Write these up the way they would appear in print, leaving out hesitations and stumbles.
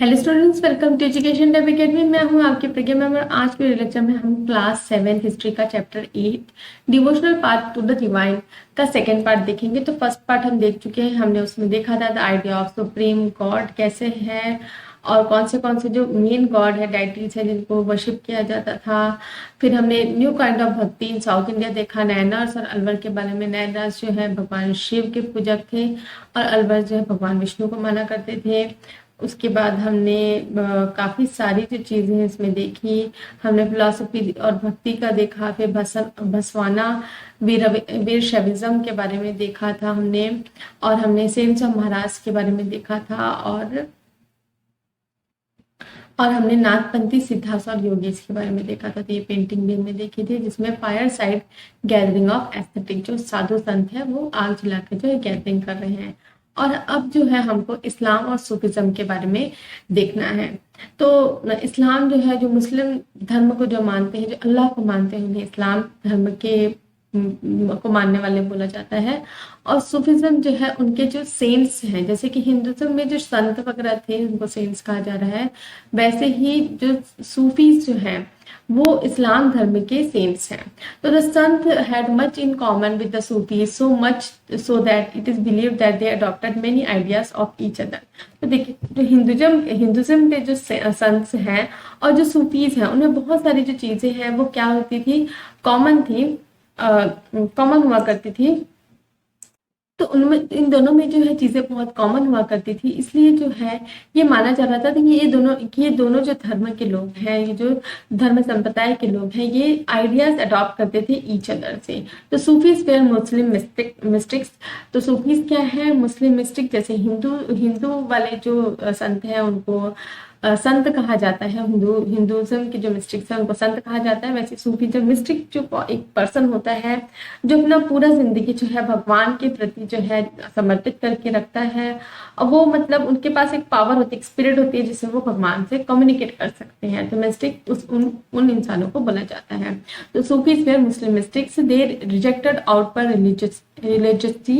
Hello students, welcome to education Deb academy. मैं हूं आपकी प्रज्ञा मैम और आज के लेक्चर में हम क्लास 7 हिस्ट्री का chapter 8 devotional part two the divine का सेकंड पार्ट देखेंगे। तो फर्स्ट पार्ट हम देख चुके हैं। हमने उसमें देखा था the idea of supreme God कैसे है और कौन से जो मेन गॉड है, डाइटीज है, जिनको वर्शिप किया जाता था। फिर हमने न्यू काइंड ऑफ भक्ति इन साउथ इंडिया देखा, नैनर्स और अलवर के बारे में। नैनर्स जो है भगवान शिव के पूजक थे और अलवर जो है भगवान विष्णु को माना करते थे। उसके बाद हमने काफ़ी सारी जो चीज़ें हैं इसमें देखी। हमने फिलॉसफी और भक्ति का देखा, फिर भसवाना वीर शैविज्म के बारे में देखा था हमने, और हमने सेंट्स ऑफ महाराज के बारे में देखा था, और हमने नाथपंथी सिद्धार्थ और योगेश के बारे में देखा था। तो ये पेंटिंग भी हमने देखी थी जिसमें fire side gathering of aesthetic, जो साधु संत है वो आग जला के जो है गैदरिंग कर रहे हैं। और अब जो है हमको इस्लाम और सूफिज्म के बारे में देखना है। तो इस्लाम जो है, जो मुस्लिम धर्म को जो मानते हैं, जो अल्लाह को मानते हैं, उन्हें इस्लाम धर्म के को मानने वाले बोला जाता है। और सूफिज्म जो है उनके जो सेंट्स हैं, जैसे कि हिंदुज्म में जो संत वगैरह थे उनको सेंट्स कहा जा रहा है, वैसे ही जो सूफीज जो हैं वो इस्लाम धर्म के सेंट्स हैं। तो the Sant had much in common with the Sufis, so much so that it is believed that they adopted many ideas of each other. तो देखिए, जो हिंदुज्म के जो संत हैं और जो सूफीज हैं उनमें बहुत सारी जो चीजें हैं वो क्या होती थी, कॉमन थी, कॉमन हुआ करती थी। तो उनमें, इन दोनों में जो है चीजें बहुत कॉमन हुआ करती थी, इसलिए जो है ये माना जा रहा था कि ये दोनों जो धर्म के लोग हैं, ये जो धर्म संप्रदाय के लोग हैं, ये आइडियाज अडॉप्ट करते थे ईच अदर से। तो सूफीज वेयर मुस्लिम मिस्टिक्स। तो सूफीज क्या है, मुस्लिम मिस्टिक। जैसे हिंदू वाले जो संत हैं उनको संत कहा जाता है, हिंदुज्म के जो मिस्टिक्स है उनको संत कहा जाता है। वैसे सूफी जो मिस्टिक जो एक पर्सन होता है जो अपना पूरा जिंदगी जो है भगवान के प्रति जो है समर्पित करके रखता है, और वो मतलब उनके पास एक पावर होती है, एक स्पिरिट होती है जिससे वो भगवान से कम्युनिकेट कर सकते हैं। तो मिस्टिक उन इंसानों को बोला जाता है। तो Sufis were Muslim mystics, they rejected आउट पर religiously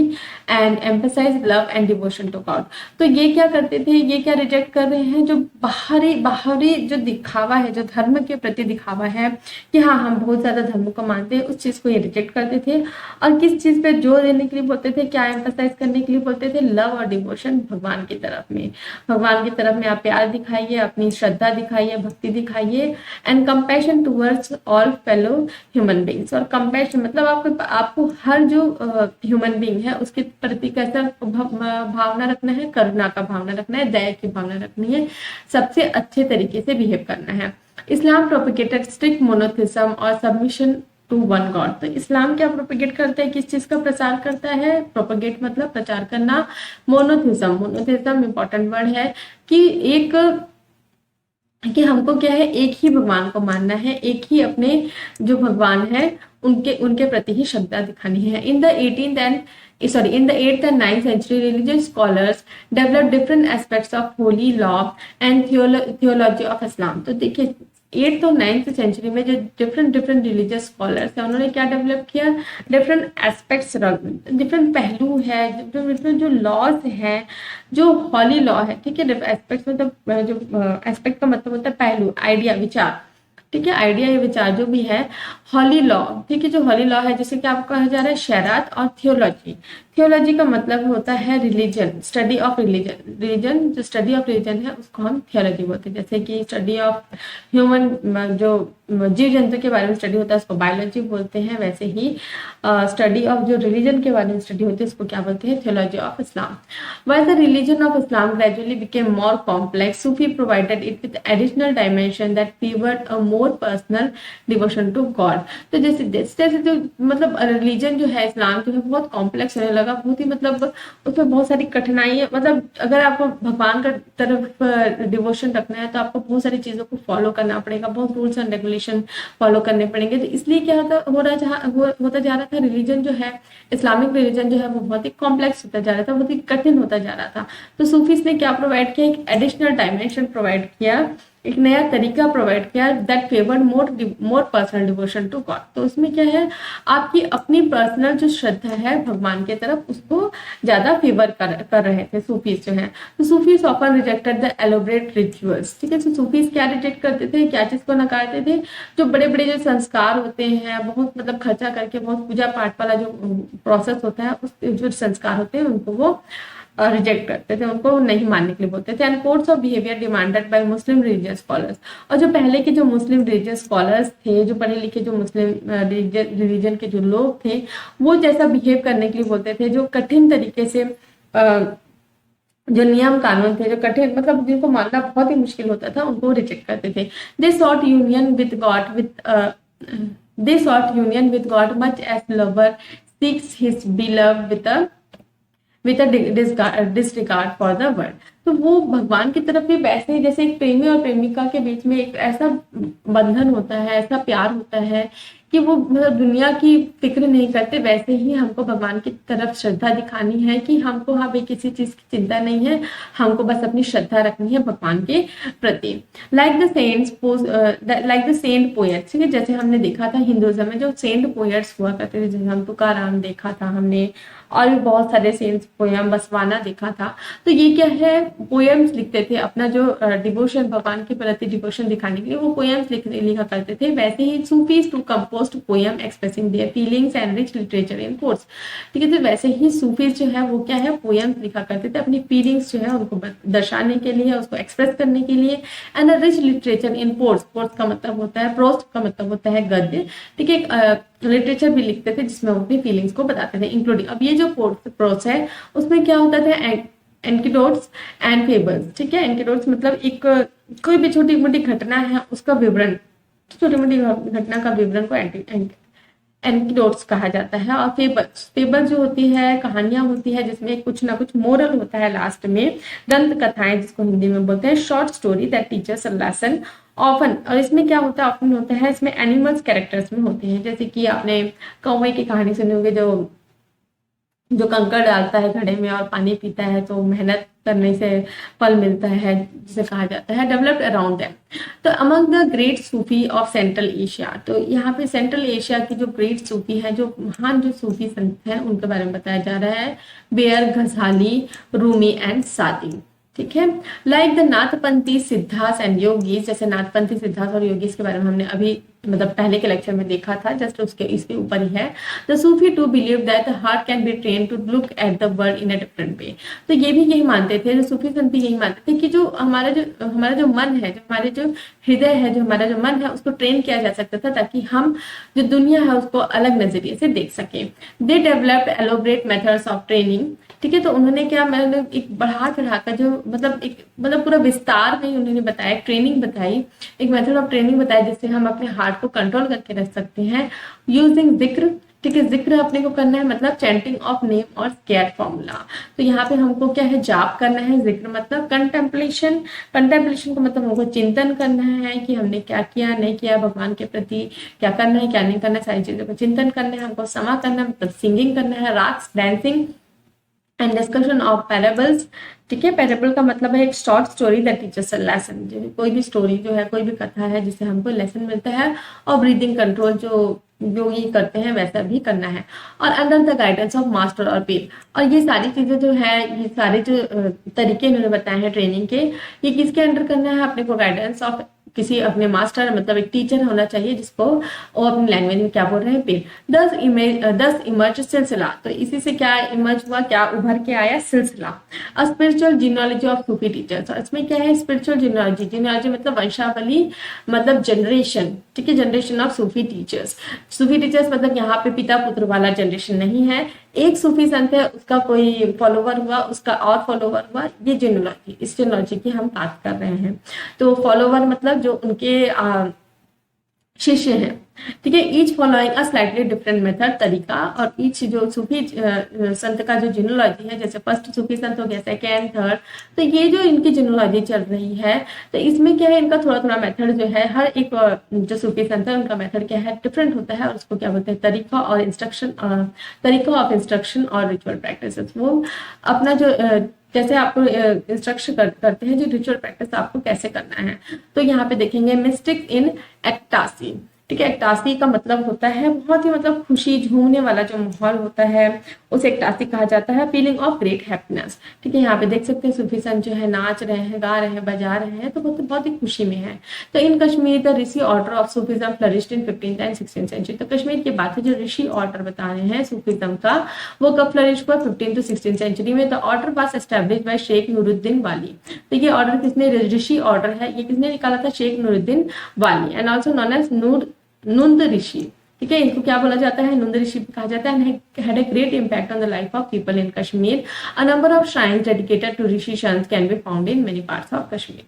and emphasise love and devotion to God. तो ये क्या करते थे, ये क्या रिजेक्ट कर रहे हैं, जो बाहरी जो दिखावा है, जो धर्म के प्रति दिखावा है कि हाँ हम बहुत ज्यादा धर्म को मानते हैं, उस चीज को ये रिजेक्ट करते थे। और किस चीज पे जोर देने के लिए बोलते थे, क्या एम्फसाइज करने के लिए बोलते थे, लव और डिवोशन भगवान की तरफ में। भगवान की तरफ में आप प्यार दिखाइए, अपनी श्रद्धा दिखाइए, भक्ति दिखाइए, and compassion towards all fellow human beings. और कंपैशन मतलब आपको हर जो ह्यूमन बींग है उसके प्रति कैसा भावना रखना है, करुणा का भावना रखना है, दया की भावना रखनी है, सबसे अच्छे तरीके से बिहेव करना है। इस्लाम प्रोपिगेटेड स्ट्रिक्ट मोनोथिज्म और सबमिशन टू वन गॉड। तो इस्लाम क्या प्रोपिगेट करता है, किस चीज का प्रचार करता है, प्रोपिगेट मतलब प्रचार करना, मोनोथिज्म इंपॉर्टेंट वर्ड है कि हमको क्या है, एक ही भगवान को मानना है, एक ही अपने जो भगवान है उनके प्रति ही श्रद्धा दिखानी है। In the 8th and 9th century, religious scholars developed different aspects of holy law and theology of Islam। तो देखिए 8th और 9th सेंचुरी में जो डिफरेंट रिलीजियस स्कॉलर्स हैं उन्होंने क्या डेवलप किया, डिफरेंट एस्पेक्ट्स, डिफरेंट पहलू है, डिफरेंट जो लॉज हैं, जो हॉली लॉ है, ठीक है। एस्पेक्ट्स मतलब जो एस्पेक्ट का मतलब होता है पहलू, आइडिया, विचार, ठीक है, आइडिया या विचार जो भी है। हॉली लॉ, ठीक है, जो हॉली लॉ है जिसे क्या कहा जा रहा है, शरात। और थियोलॉजी का मतलब होता है रिलीजन, स्टडी ऑफ रिलीजन जो स्टडी ऑफ रिलीजन है उसको हम थियोलॉजी बोलते हैं। जैसे कि स्टडी ऑफ ह्यूमन, जो जीव जंतु के बारे में स्टडी होता है उसको बायोलॉजी बोलते हैं, वैसे ही स्टडी ऑफ जो रिलीजन के बारे में स्टडी होती है उसको क्या बोलते हैं, theology of Islam. While the religion of Islam gradually became more complex, Sufi provided it with additional dimension that favored a more personal devotion to God। तो जैसे जो मतलब रिलीजन जो है इस्लाम जो है बहुत कॉम्प्लेक्स होने लगा, बहुत ही मतलब उसमें बहुत सारी कठिनाइयां, मतलब अगर आपको भगवान का तरफ डिवोशन रखना है तो आपको बहुत सारी चीजों को फॉलो करना पड़ेगा, बहुत रूल्स एंड रेगुलेशन फॉलो करने पड़ेंगे। तो इसलिए क्या होता जा रहा था, रिलीजन जो है, इस्लामिक रिलीजन जो है वो बहुत ही कॉम्प्लेक्स होता जा रहा था, बहुत ही कठिन होता जा रहा था। तो सूफीज ने क्या प्रोवाइड किया, एक एडिशनल डायमेंशन प्रोवाइड किया एक नया तरीका प्रोवाइड किया that favoured more personal devotion to God. तो उसमें क्या है, आपकी अपनी पर्सनल जो श्रद्धा है भगवान के तरफ उसको ज्यादा फेवर कर रहे थे सूफीज जो है। तो Sufis often rejected the elaborate rituals. ठीक है, तो सूफीज क्या रिजेक्ट करते थे, क्या चीज को नकारते थे, जो बड़े बड़े जो संस्कार होते हैं, बहुत मतलब खर्चा करके बहुत पूजा पाठ वाला जो प्रोसेस होता है, उस जो संस्कार होते हैं उनको वो रिजेक्ट करते थे, उनको नहीं मानने के लिए बोलते थे। And codes of behaviour demanded by Muslim religious scholars. और जो पहले के जो मुस्लिम रिलीजियस स्कॉलर्स थे, जो पढ़े लिखे जो मुस्लिम रिलीजन के जो लोग थे, वो जैसा बिहेव करने के लिए बोलते थे, जो कठिन तरीके से जो नियम कानून थे, जो कठिन मतलब जिनको मानना बहुत ही मुश्किल होता था, उनको रिजेक्ट करते थे। They sought union with God they sought union with God much as lover seeks his beloved with a disregard for the world। तो वो भगवान की तरफ भी वैसे ही जैसे एक प्रेमी और प्रेमिका के बीच में एक ऐसा बंधन होता है, ऐसा प्यार होता है कि वो मतलब दुनिया की फिक्र नहीं करते, वैसे ही हमको भगवान की तरफ श्रद्धा दिखानी है कि हमको हमें किसी चीज की चिंता नहीं है, हमको बस अपनी श्रद्धा रखनी है भगवान के प्रति। Like the saint poets. ठीक है, जैसे हमने देखा था हिंदुइज्म में जो सेंट पोएट्स हुआ करते थे, जैसे हम तुकाराम देखा था हमने, और भी बहुत सारे सेंट्स पोयम बसवाना देखा था। तो ये क्या है, पोएम्स लिखते थे, अपना जो डिवोशन भगवान के प्रति डिवोशन दिखाने के लिए वो पोएम्स लिखा करते थे। वैसे ही Sufis too composed poem expressing their feelings and rich literature in course. ठीक है, तो वैसे ही सूफीज जो है वो क्या है, पोएम्स लिखा करते थे, अपनी फीलिंग्स जो है उनको दर्शाने के लिए, उसको एक्सप्रेस करने के लिए। And rich literature in pores, pores का मतलब होता है, प्रोस्ट का मतलब होता है गद्य। ठीक है, लिटरेचर भी लिखते थे जिसमें वो अपनी फीलिंग्स को बताते थे, इंक्लूडिंग। अब ये जो प्रोस है उसमें क्या होता था, एंटीडोट्स एंड फेबल्स। ठीक है, एंटीडोट्स मतलब एक कोई भी छोटी मोटी घटना है उसका विवरण, छोटी मोटी घटना का विवरण को एंटीडोट्स कहा जाता है। और फेबल्स जो होती है, कहानियां होती है जिसमें कुछ ना कुछ मोरल होता है लास्ट में। दंत कथाएं जिसको हिंदी में बोलते हैं, short story that teachers a lesson often. और इसमें क्या होता है, ऑफन होता है इसमें एनिमल्स कैरेक्टर्स में होते हैं, जैसे कि आपने कौवे की कहानी सुनी होगी, जो कंकड़ डालता है घड़े में और पानी पीता है तो मेहनत करने से फल मिलता है, जिसे कहा जाता है डेवलप्ड अराउंड देम। तो among the great Sufi of central Asia, तो यहाँ पे सेंट्रल एशिया की जो ग्रेट सूफी है, जो महान जो सूफी संत हैं, उनके बारे में बताया जा रहा है, बेयर, गजाली, रूमी एंड सादी। ठीक है, like the Nathpanthi siddhas and yogis. जैसे नाथपंथी सिद्धास और योगीज के बारे में हमने अभी मतलब पहले के लेक्चर में देखा था, जस्ट उसके इसके ऊपर ही है। The Sufi to believe that the heart can be train to look at the world in a different way. तो ये भी यही मानते थे, जो सूफी संत भी यही मानते थे कि जो हमारा जो मन है, जो हमारे जो हृदय है, जो हमारा जो मन है, उसको ट्रेन किया जा सकता था ताकि हम जो दुनिया है उसको अलग नजरिए से देख सके। They developed elaborate methods of training. ठीक है, तो उन्होंने क्या, मतलब एक बढ़ा चढ़ाकर जो मतलब पूरा विस्तार में उन्होंने बताया, ट्रेनिंग बताई, एक मेथड ऑफ ट्रेनिंग बताया जिससे हम अपने हार्ट को कंट्रोल करके रख सकते हैं। यूजिंग जिक्र। ठीक है, जिक्र अपने को करना है, मतलब चैंटिंग ऑफ नेम और स्केयर फॉर्मूला। तो यहाँ पे हमको क्या है, जाप करना है। जिक्र मतलब कंटेम्पलेशन का मतलब हमको चिंतन करना है कि हमने क्या किया, नहीं किया, भगवान के प्रति क्या करना है, क्या नहीं करना है, सारी चीजों का चिंतन करना है। हमको समा करना मतलब सिंगिंग करना है, rocks, dancing and discussion of parables. ठीक है, पैराबल का मतलब है एक short story that teachers a lesson. कोई भी स्टोरी जो है, कोई भी कथा है जिससे हमको लेसन मिलता है। और ब्रीदिंग कंट्रोल जो ये करते हैं वैसा भी करना है। और under the guidance of master और पीर। और ये सारी चीजें जो है, ये सारे जो तरीके इन्होंने बताए हैं ट्रेनिंग के, ये किसके अंडर करना है, अपने को गाइडेंस ऑफ किसी अपने मास्टर, मतलब एक टीचर होना चाहिए जिसको वो अपनी लैंग्वेज में क्या बोल रहे हैं, पीर। 10 इमर्ज सिलसिला। तो इसी से क्या इमर्ज हुआ, क्या उभर के आया, सिलसिला। Spiritual genealogy of Sufi teachers. इसमें क्या है, स्पिरिचुअल जीनोलॉजी मतलब वंशावली, मतलब जनरेशन। ठीक है, generation of Sufi teachers. Sufi teachers मतलब यहाँ पे पिता पुत्र वाला जनरेशन नहीं है। एक सूफी संत है, उसका कोई फॉलोवर हुआ, उसका और फॉलोवर हुआ, ये जीनोलॉजी, इस जीनोलॉजी की हम बात कर रहे हैं। तो फॉलोवर मतलब जो उनके शिष्य हैं। ठीक है, each following a slightly different method, तरीका। और ईच जो सूफी संत का जो जीनोलॉजी है, जैसे फर्स्ट सूफी संत हो गया, सेकेंड, थर्ड, तो ये जो इनकी जीनोलॉजी चल रही है, तो इसमें क्या है, इनका थोड़ा थोड़ा मेथड जो है, हर एक जो सूफी संत है उनका मेथड क्या है, डिफरेंट होता है। और उसको क्या बोलते हैं, तरीका ऑफ इंस्ट्रक्शन और रिचुअल प्रैक्टिसेस। वो अपना जो जैसे आपको इंस्ट्रक्शन करते हैं जो रिचुअल प्रैक्टिस आपको कैसे करना है। तो यहाँ पे देखेंगे मिस्टिक इन एक्टासी। ठीक है, एक्टासी का मतलब होता है बहुत ही मतलब खुशी झूमने वाला जो माहौल होता है उसे एक्टासी कहा जाता है। Feeling of great happiness. ठीक है, यहाँ पे देख सकते हैं सूफी संत जो है नाच रहे हैं, गा रहे हैं, बजा रहे हैं, तो बहुत ही खुशी में है। तो in Kashmir the Rishi order of Sufism flourished in 15th and 16th century. तो कश्मीर की बात है, जो ऋषि ऑर्डर बता रहे हैं सूफिज्म का वो कब फ्लरिश हुआ, 15th to 16th सेंचुरी में। The order was established by Sheikh Nuruddin Wali. तो ये ऑर्डर किसने, ऋषि ऑर्डर है, ये किसने निकाला था, शेख नूरुद्दीन वाली एंड ऑल्सो नोन एज नुंद ऋषि। ठीक है, इनको क्या बोला जाता है, नुंद ऋषि कहा जाता है। Had a great impact on the life of people in Kashmir. A number of shrines dedicated to Rishi sant can be found in many parts of Kashmir.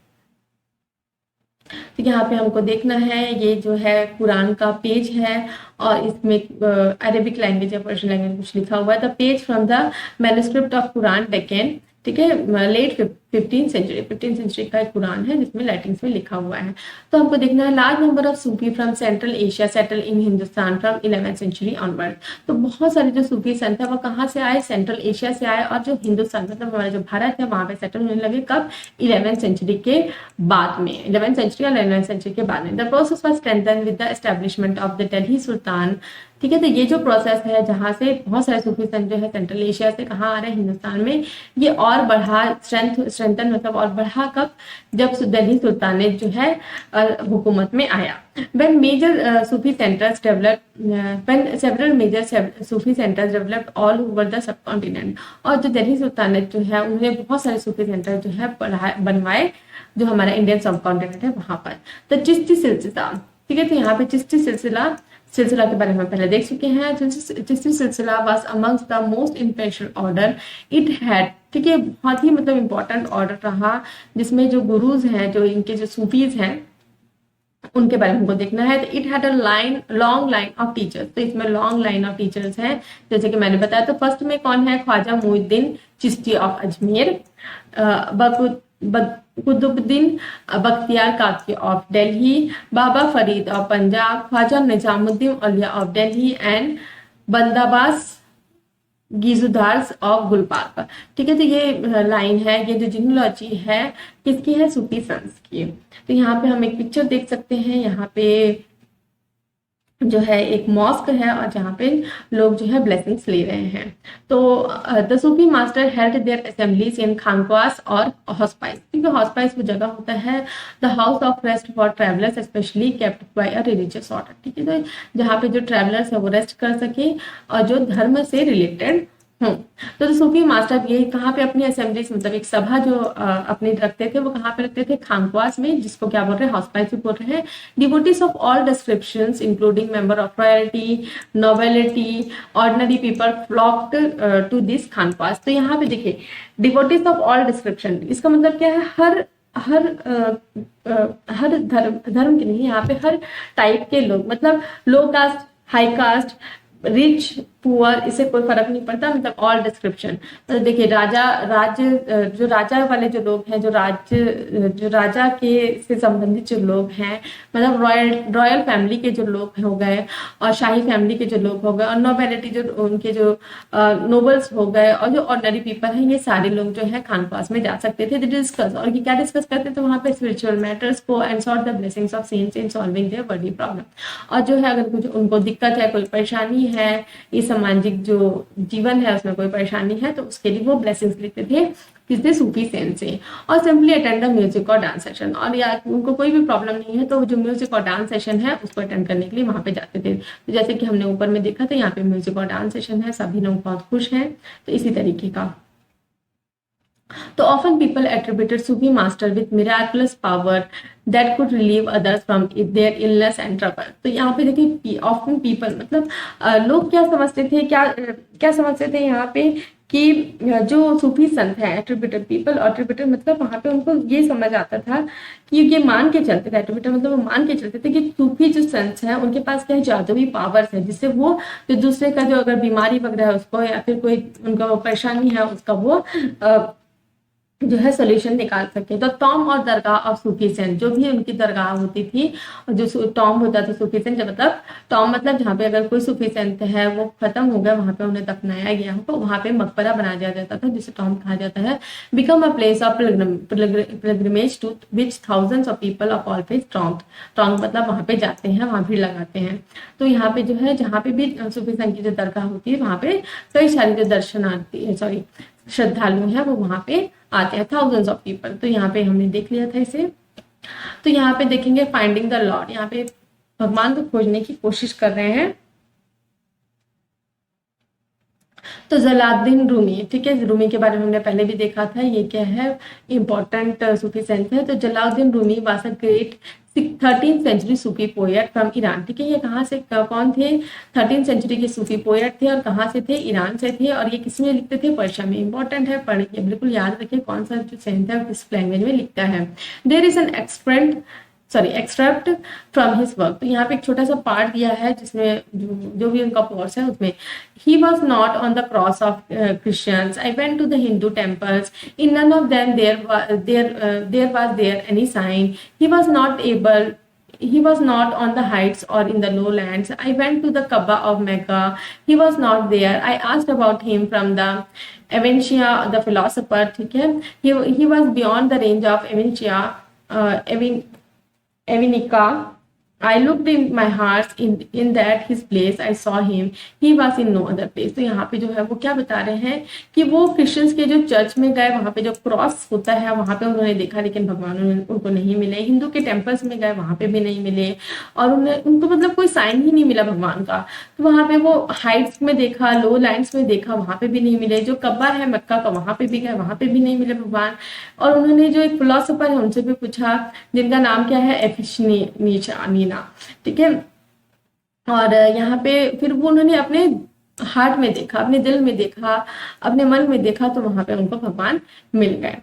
तो यहाँ पे हमको देखना है, ये जो है कुरान का पेज है और इसमें अरेबिक लैंग्वेज या पर्शियन लैंग्वेज कुछ लिखा हुआ है। The page from the manuscript of Quran Deccan. ठीक है, लेट 15th सेंचुरी का एक कुरान है जिसमें लाइटिंग्स में लिखा हुआ है। तो हमको देखना है large number of Sufi from Central Asia settle in Hindustan from 11th century onward. तो बहुत सारे जो सूफी संत है वो कहाँ से आए, सेंट्रल एशिया से आए और जो हिंदुस्तान मतलब हमारा जो भारत है वहां पे सेटल होने लगे कब, 11th सेंचुरी के बाद में, 11th सेंचुरी और 11th सेंचुरी के बाद में। The process was strengthen with the establishment of the Delhi sultan. ठीक है, तो ये जो प्रोसेस है जहां से बहुत सारे सूफी संत जो है सेंट्रल एशिया से कहाँ आ रहे हैं, हिंदुस्तान में, ये और बढ़ा स्ट्रेंथन मतलब और बढ़ा कब, जब दिल्ली सुल्तानेट जो है हुकूमत में आया। when major Sufi centers developed when several major Sufi centers developed all over the subcontinent। और जो दिल्ली सुल्तानेट जो है उन्होंने बहुत सारे सूफी सेंटर जो है बनवाए जो हमारा इंडियन सब कॉन्टिनेंट है वहां पर। तो चिश्ती सिलसिला। ठीक है, तो यहाँ पे चिश्ती सिलसिला के बारे में पहले देख चुके हैं। चिश्ती सिलसिला was amongst the most influential order it had. ठीक है, बहुत ही मतलब इंपॉर्टेंट ऑर्डर रहा जिसमें जो गुरुज हैं, जो इनके जो सूफीज हैं उनके बारे में हमको देखना है। तो it had a long line of teachers. तो इसमें लॉन्ग लाइन ऑफ टीचर्स हैं जैसे कि मैंने बताया। तो फर्स्ट में कौन है, Khwaja Muinuddin Chishti of Ajmer, Qutbuddin Bakhtiyar Kaki of Delhi, Baba Farid of Punjab, Khwaja Nizamuddin Auliya of Delhi and Bandanawaz Gisudaraz of Gulbarga. ठीक है, तो ये लाइन है, ये जो जिनोलॉजी है किसकी है, सूफी संत की। तो यहाँ पे हम एक पिक्चर देख सकते हैं, यहाँ पे जो है एक मॉस्क है और जहाँ पे लोग जो है ब्लेसिंग्स ले रहे हैं। तो the Sufi master held their assemblies in khanqahs और हॉस्पाइस। क्योंकि हॉस्पाइस वो जगह होता है the house of rest for travellers specially kept by a religious order. ठीक है, तो जहाँ पे जो ट्रैवलर्स है वो रेस्ट कर सके और जो धर्म से रिलेटेड हूँ। तो सूफी मास्टर ये कहाँ पे अपनी असेंबलीज मतलब एक सभा जो अपने रखते थे वो कहाँ पे रखते थे, खानक्वास में, जिसको क्या बोल रहे हैं, हॉस्पाइस भी बोल रहे हैं। Devotees of all descriptions including member of royalty, nobility, ordinary people flocked to this khanqahs. तो यहाँ पे देखिए डिवोटीज ऑफ ऑल डिस्क्रिप्शन, इसका मतलब क्या है, हर धर्म के नहीं, यहाँ पे हर टाइप के लोग, मतलब low caste, high caste, rich, poor, इससे कोई फर्क नहीं पड़ता, मतलब ऑल डिस्क्रिप्शन। तो देखिए जो राजा वाले जो लोग हैं, जो राजा के से संबंधित जो लोग हैं, मतलब रॉयल फैमिली के जो लोग हो गए और शाही फैमिली के जो लोग हो गए और नोबिलिटी जो उनके जो नोबल्स हो गए और जो ऑर्डिनरी पीपल हैं, ये सारे लोग जो है खानक्वास में जा सकते थे डिस्कस। और ये क्या डिस्कस करते थे वहां पे, स्पिरिचुअल मैटर्स को and sort the blessings of saints in solving there worldly problem. और जो है अगर कुछ उनको दिक्कत है, कोई परेशानी है, ये सामाजिक जो जीवन है उसमें कोई परेशानी है, तो उसके लिए वो ब्लेसिंग्स लेते थे किससे, सूफी सेंट से। और सिंपली अटेंड द म्यूजिक और डांस सेशन। और या उनको कोई भी प्रॉब्लम नहीं है तो जो म्यूजिक और डांस सेशन है उसको अटेंड करने के लिए वहां पे जाते थे। तो जैसे कि हमने ऊपर में देखा था, यहाँ पे म्यूजिक और डांस सेशन है, सभी लोग बहुत खुश हैं। तो इसी तरीके का। तो often people attributed Sufi master with miraculous power that could relieve others from their illness and trouble। तो यहाँ पे देखिए often people मतलब लोग क्या समझते थे, क्या समझते थे यहाँ पे कि जो सूफी संत हैं, एट्रीब्यूटेड पीपल, एट्रीब्यूटेड मतलब वहां पे उनको ये समझ आता था कि ये मान के चलते थे, एट्रीब्यूटेड मतलब वो मान के चलते थे कि सूफी जो संत हैं उनके पास क्या है, जादुई पावर्स है, जिससे वो जो दूसरे का जो अगर बीमारी वगैरह है उसको या फिर कोई उनका वो परेशानी है उसका वो जो है सोल्यूशन निकाल सके। तो टॉम और दरगाह ऑफ सूफी सेंट, जो भी उनकी दरगाह होती थी, और जो टॉम होता था सूफी सेंट, जब मतलब टॉम मतलब जहाँ पे अगर कोई सूफी सेंट है वो खत्म हो गया, वहां पे उन्हें दफनाया गया हो, तो वहां पे मकबरा बना दिया जाता था जिसे टॉम कहा जाता है। Become a place of pilgrimage to which thousands of people of all faith throng मतलब वहां पे जाते हैं, वहां भीड़ लगाते हैं। तो यहाँ पे जो है जहाँ पे भी सूफी सेंट की जो दरगाह होती है वहां पे कई सारे जो दर्शनार्थी सॉरी श्रद्धालु हैं वो वहां पे आते हैं, थाउजेंड्स ऑफ पीपल। तो यहाँ पे हमने देख लिया था इसे। तो यहाँ पे देखेंगे फाइंडिंग द लॉर्ड, यहाँ पे भगवान को खोजने की कोशिश कर रहे हैं। तो जलालुद्दीन रूमी, ठीक है, रूमी के बारे में हमने पहले भी देखा था, ये क्या है, इंपॉर्टेंट सूफी सेंट है। तो Jalaluddin Rumi was a great 13th century Sufi poet from Iran, ठीक है, ये कहाँ से कौन थे, 13th सेंचुरी के सूफी पोएट थे और कहाँ से थे, ईरान से थे, और ये किस में लिखते थे, पर्शिया में। इंपॉर्टेंट है, पढ़िए, बिल्कुल याद रखिए कौन सा जो सेंट है किस लैंग्वेज में लिखता है। There is an extract from his work. तो यहाँ पे एक छोटा सा पार्ट दिया है जिसमें जो भी उनका कोर्स है उसमें, he was not on the cross of Christians. I went to the Hindu temples. In none of them there was there any sign. He was not on the heights or in the lowlands. I went to the Kaaba of Mecca. He was not there. I asked about him from the Avicenna, the philosopher. ठीक है, he was beyond the range of Avinica. I looked in my heart in that his place I saw him. He was in no other place. तो यहाँ पे जो है वो क्या बता रहे हैं कि वो क्रिश्चियंस के जो चर्च में गए, वहां पे जो क्रॉस होता है वहां पे उन्होंने देखा, लेकिन भगवान उनको नहीं मिले। हिंदू के टेम्पल्स में गए, वहां पे भी नहीं मिले, और उनको मतलब कोई साइन ही नहीं मिला भगवान का। तो वहां पे वो हाइट्स में देखा, लो लाइन्स में देखा, वहां पे भी नहीं मिले। जो कब्बा है मक्का का, वहां पे भी गए, वहां पे भी नहीं मिले भगवान। और उन्होंने जो एक फिलोसोफर है उनसे भी पूछा, जिनका नाम क्या है, एफिशनीना, ठीक है। और यहाँ पे फिर वो उन्होंने अपने हार्ट में देखा, अपने दिल में देखा, अपने मन में देखा, तो वहां पे उनको भगवान मिल गए।